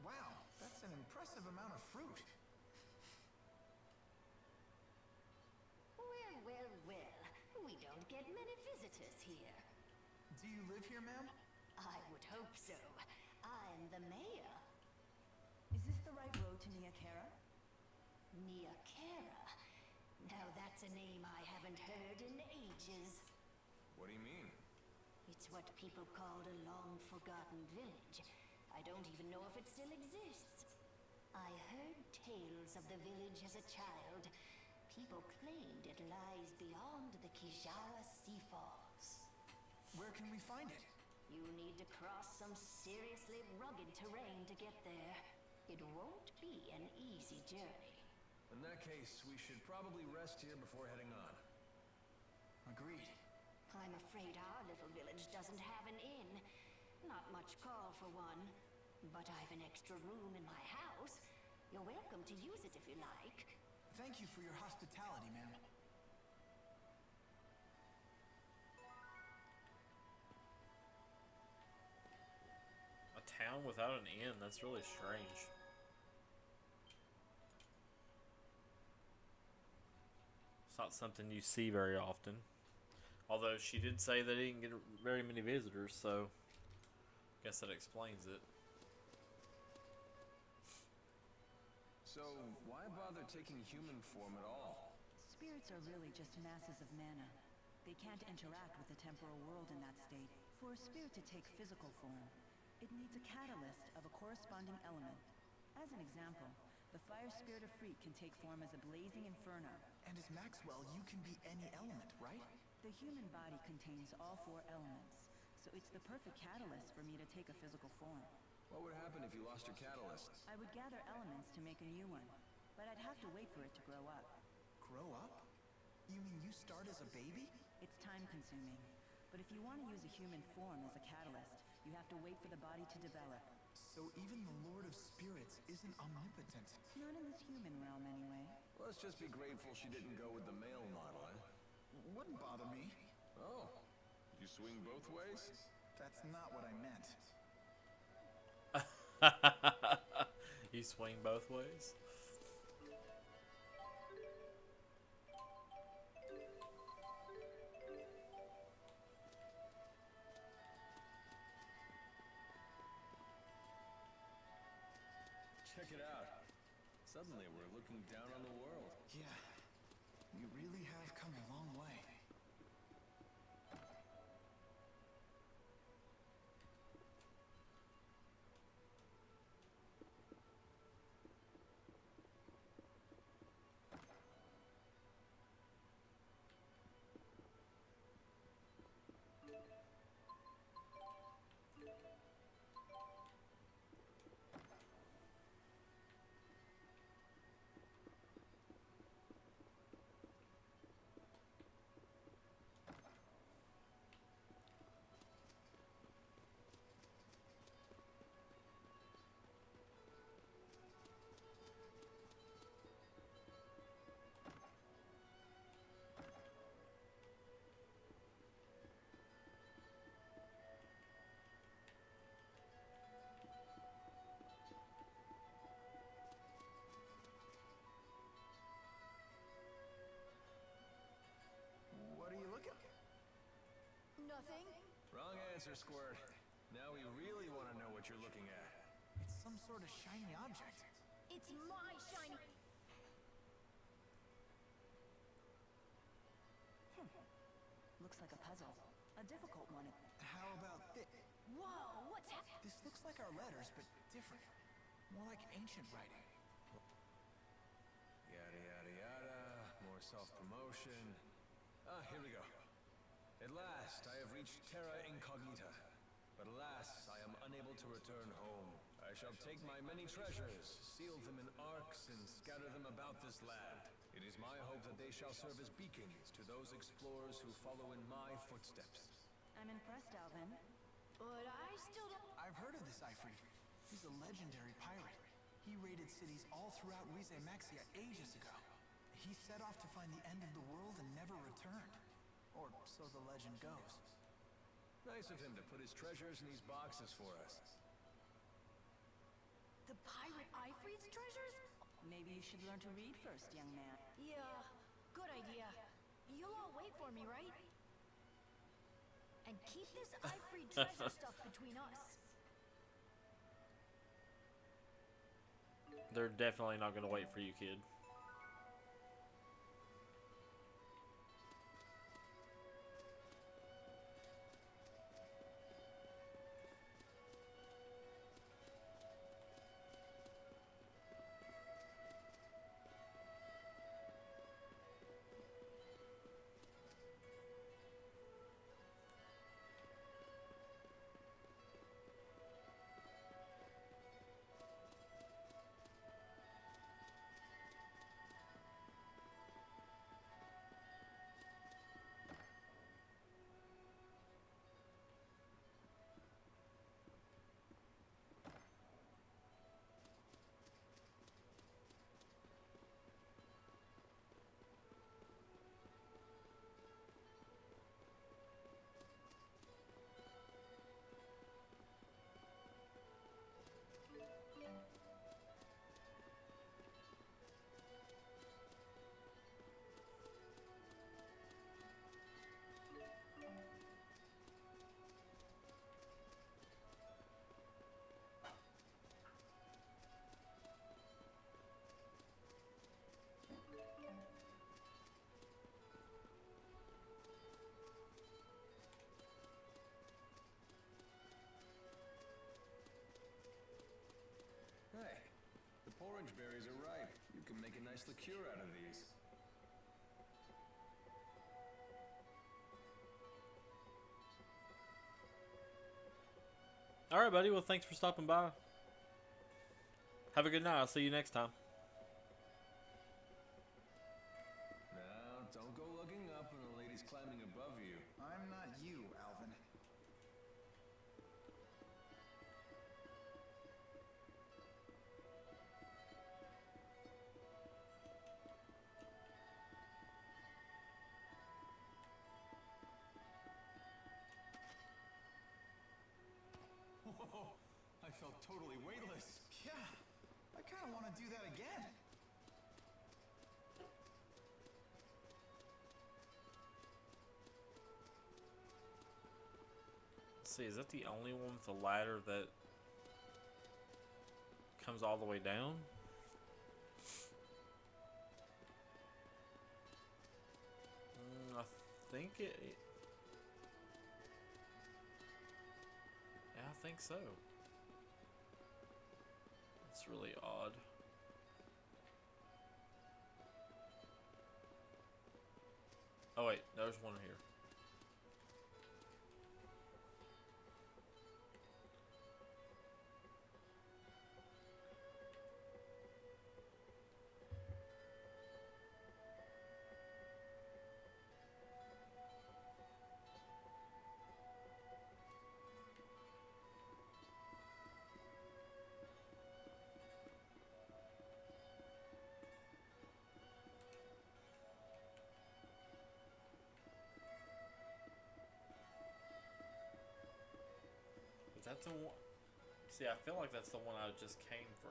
Wow, that's an impressive amount of fruit. Well, well, well. We don't get many visitors here. Do you live here, ma'am? I would hope so. I'm the mayor. Is this the right road to Nia Kara? Niakera. Now that's a name I haven't heard in ages. What do you mean? It's what people called a long-forgotten village. I don't even know if it still exists. I heard tales of the village as a child. People claimed it lies beyond the Kijara Sea Falls. Where can we find it? You need to cross some seriously rugged terrain to get there. It won't be an easy journey. In that case, we should probably rest here before heading on. Agreed. I'm afraid our little village doesn't have an inn. Not much call for one. But I've an extra room in my house. You're welcome to use it if you like. Thank you for your hospitality, ma'am. A town without an inn, that's really strange. It's not something you see very often. Although she did say they didn't get very many visitors, so I guess that explains it. So, why bother taking human form at all? Spirits are really just masses of mana. They can't interact with the temporal world in that state. For a spirit to take physical form, it needs a catalyst of a corresponding element. As an example, the fire spirit of Freak can take form as a blazing inferno. And as Maxwell, you can be any element, right? The human body contains all 4 elements, so it's the perfect catalyst for me to take a physical form. What would happen if you lost your catalyst? I would gather elements to make a new one, but I'd have to wait for it to grow up. Grow up? You mean you start as a baby? It's time-consuming, but if you want to use a human form as a catalyst, you have to wait for the body to develop. So even the Lord of Spirits isn't omnipotent. Not in this human realm, anyway. Let's just be grateful she didn't go with the male model, eh? Wouldn't bother me. Oh, you swing both ways? That's not what I meant. You swing both ways? Check it out. Suddenly we're looking down on the world. Yeah, we really have come a long way. Nothing? Wrong answer, Squirt. Now we really want to know what you're looking at. It's some sort of shiny object. It's my shiny... Looks like a puzzle. A difficult one. How about this? Whoa, what's happening? This looks like our letters, but different. More like ancient writing. Yada yada yada. More self-promotion. Ah, here we go. At last, I have reached Terra Incognita. But alas, I am unable to return home. I shall take my many treasures, seal them in arcs, and scatter them about this land. It is my hope that they shall serve as beacons to those explorers who follow in my footsteps. I'm impressed, Alvin. But I still don't... I've heard of this Ifrit. He's a legendary pirate. He raided cities all throughout Rieze Maxia ages ago. He set off to find the end of the world and never returned. Or so the legend goes. Nice of him to put his treasures in these boxes for us. The pirate Ifrit's treasures? Maybe you should learn to read first, young man. Yeah, good idea. You'll all wait for me, right? And keep this Ifrit treasure stuff between us. They're definitely not going to wait for you, kid. nice liqueur out of these. All right, buddy. Well, thanks for stopping by. Have a good night. I'll see you next time. Now, don't go looking up when the lady's climbing above you. I'm not you, Alvin. Whoa, I felt totally weightless. Yeah, I kind of want to do that again. Let's see, is that the only one with the ladder that comes all the way down? I think it. Yeah, I think so. It's really odd. Oh wait, there's one here. Is that the one? See, I feel like that's the one I just came from.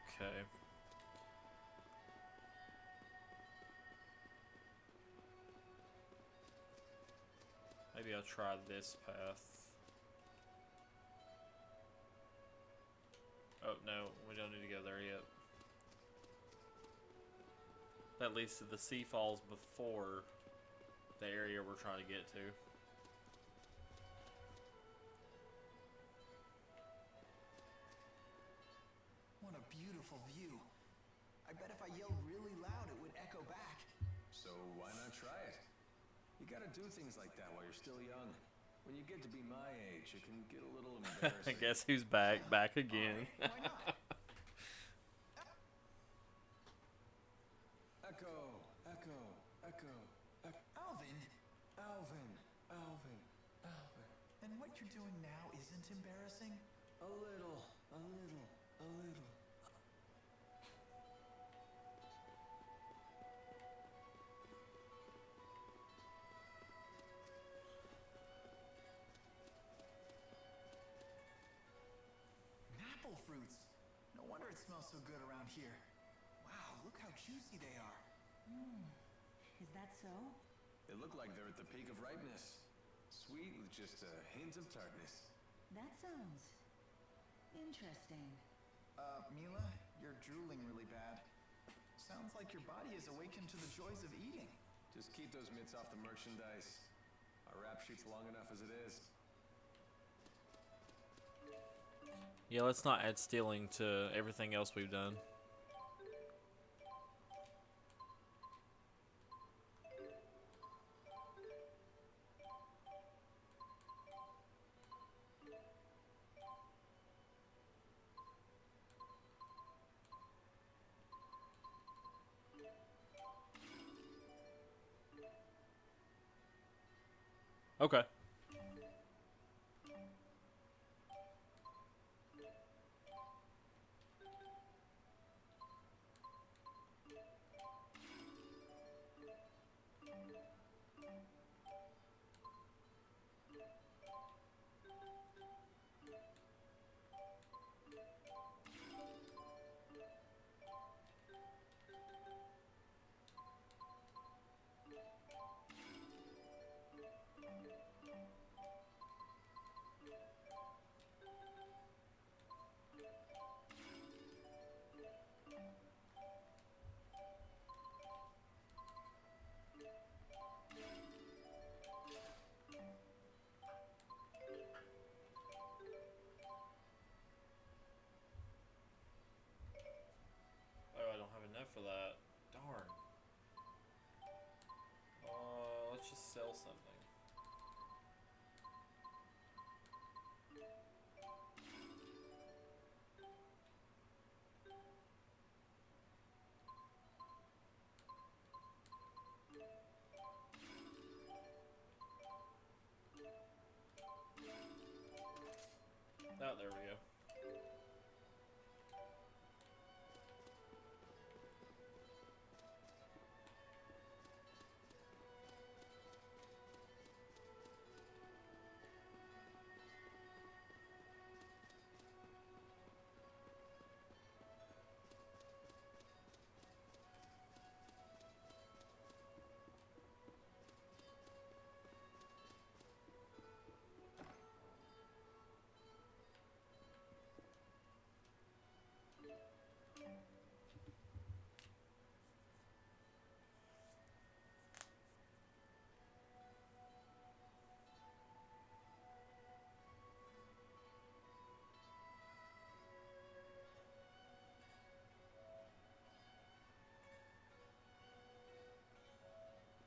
Okay. Maybe I'll try this path. Oh, no, we don't need to go there yet. That leads to the sea falls before the area we're trying to get to. What a beautiful view. I bet if I yelled really loud, it would echo back. So why not try it? You gotta do things like that while you're still young. When you get to be my age, it can get a little embarrassing. Guess who's back? Back again. Why not? Echo, echo, echo, echo. Alvin, Alvin, Alvin, Alvin. and what you're doing now isn't embarrassing? A little, a little, a little. Apple fruits. No wonder it smells so good around here. Wow, look how juicy they are. Is that so? They look like they're at the peak of ripeness. Sweet with just a hint of tartness. That sounds interesting. Milla, you're drooling really bad. Sounds like your body is awakened to the joys of eating. Just keep those mitts off the merchandise. Our rap sheet's long enough as it is. Yeah, let's not add stealing to everything else we've done. Okay. for that. Darn. Let's just sell something. Oh, there we go.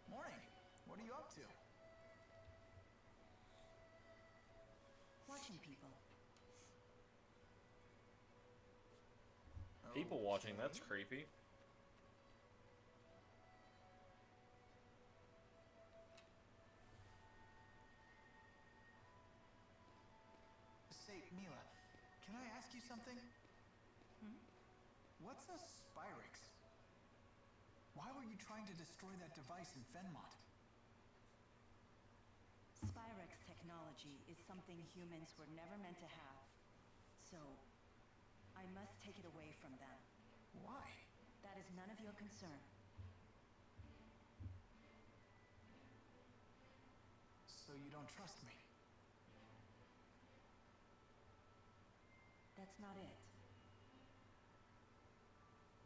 Morning. What are you up to? Watching people. People watching, that's creepy. Say, Milla, can I ask you something? What's a Spyrix? Why were you trying to destroy that device in Fenmont? Spyrix technology is something humans were never meant to have. So, I must take it away from them. Why? That is none of your concern. So you don't trust me? That's not it.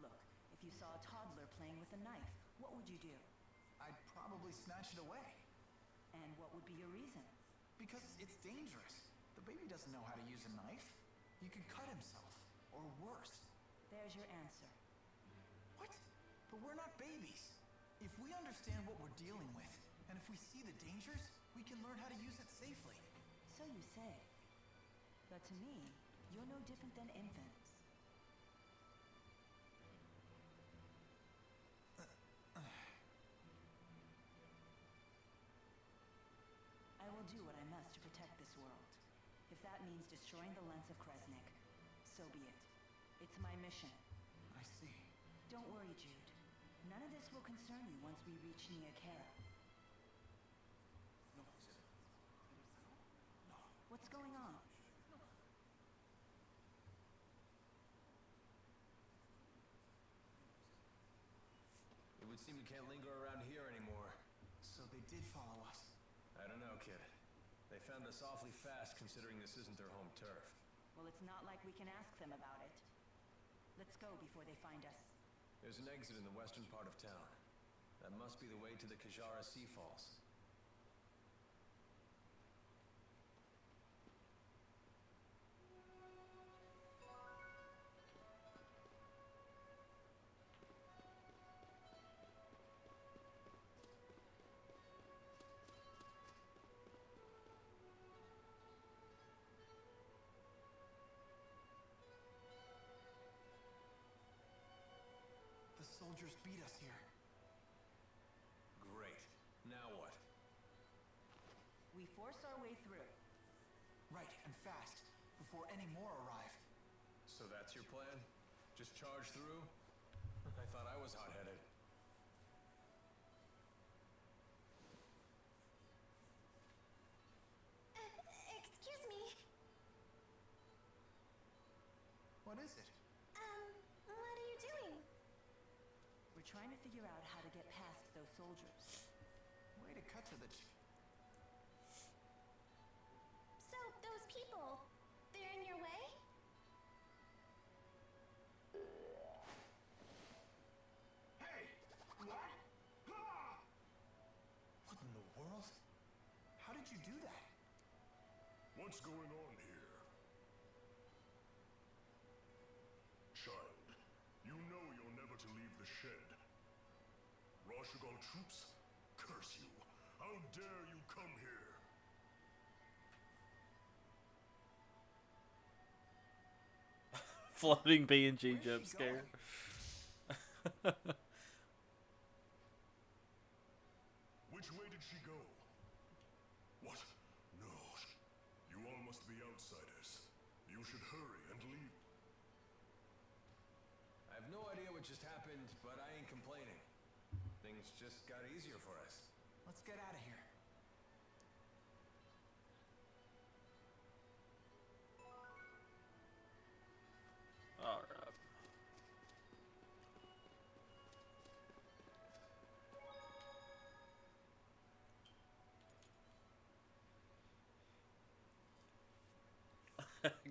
Look, if you saw a toddler playing with a knife, what would you do? I'd probably snatch it away. And what would be your reason? Because it's dangerous. The baby doesn't know how to use a knife. He could cut himself. Or worse. There's your answer. What? But we're not babies. If we understand what we're dealing with, and if we see the dangers, we can learn how to use it safely. So you say. But to me, you're no different than infants. I will do what I must to protect this world. If that means destroying the Lance of Kresnik, so be it. It's my mission. I see. Don't worry, Jude. None of this will concern you once we reach Nia Kara. What's going on? It would seem we can't linger around here anymore. So they did follow us. I don't know, kid. They found us awfully fast considering this isn't their home turf. Well, it's not like we can ask them about it. Let's go before they find us. There's an exit in the western part of town. That must be the way to the Kajara Sea Falls. The soldiers beat us here. Great. Now what? We force our way through. Right, and fast, before any more arrive. So that's your plan? Just charge through? I thought I was hot-headed. Excuse me. What is it? What are you doing? We're trying to figure out how to get past those soldiers. Way to cut to the So, those people, they're in your way? Hey! What? Ah! What in the world? How did you do that? What's going on here? Child, you know you'll never to leave the shed. Rashugal troops, curse you. How dare you come here? Floating PNG jump scare. Which way did she go? What? No. You all must be outsiders. You should hurry and leave. I have no idea what just happened, but I ain't complaining. Things just got easier for us. Let's get out of here. Alright.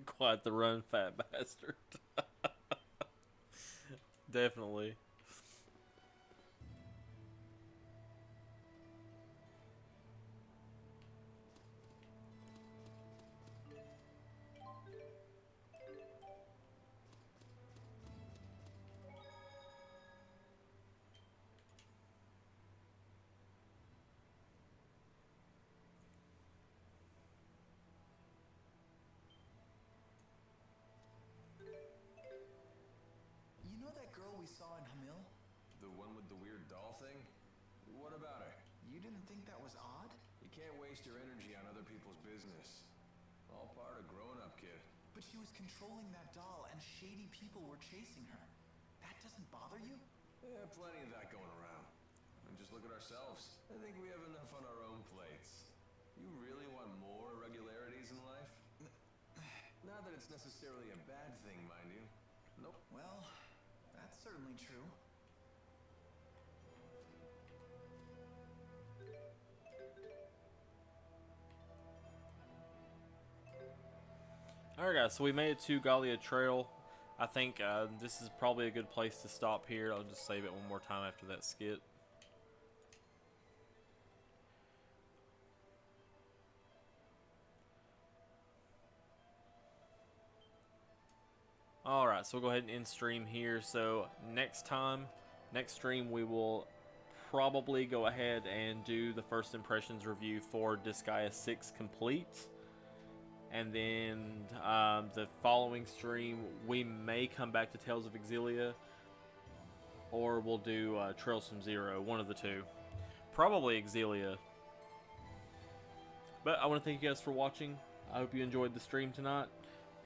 Quite the run, fat bastard. Definitely. You know that girl we saw in Hamil? The one with the weird doll thing? What about her? You didn't think that was odd? You can't waste your energy on other people's business. All part of growing up, kid. But she was controlling that doll and shady people were chasing her. That doesn't bother you? Yeah, plenty of that going around. And just look at ourselves. I think we have enough on our own plates. You really want more irregularities in life? Not that it's necessarily a bad thing, mind you. Nope. Well, that's certainly true. Alright guys, so we made it to Gallia Trail. I think this is probably a good place to stop here. I'll just save it one more time after that skit. Alright, so we'll go ahead and end stream here. So next stream, we will probably go ahead and do the first impressions review for Disgaea 6 Complete. And then the following stream, we may come back to Tales of Xillia, or we'll do Trails from Zero, one of the two. Probably Xillia. But I want to thank you guys for watching. I hope you enjoyed the stream tonight,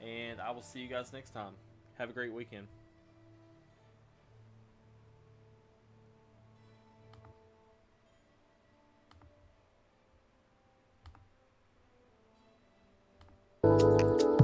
and I will see you guys next time. Have a great weekend. You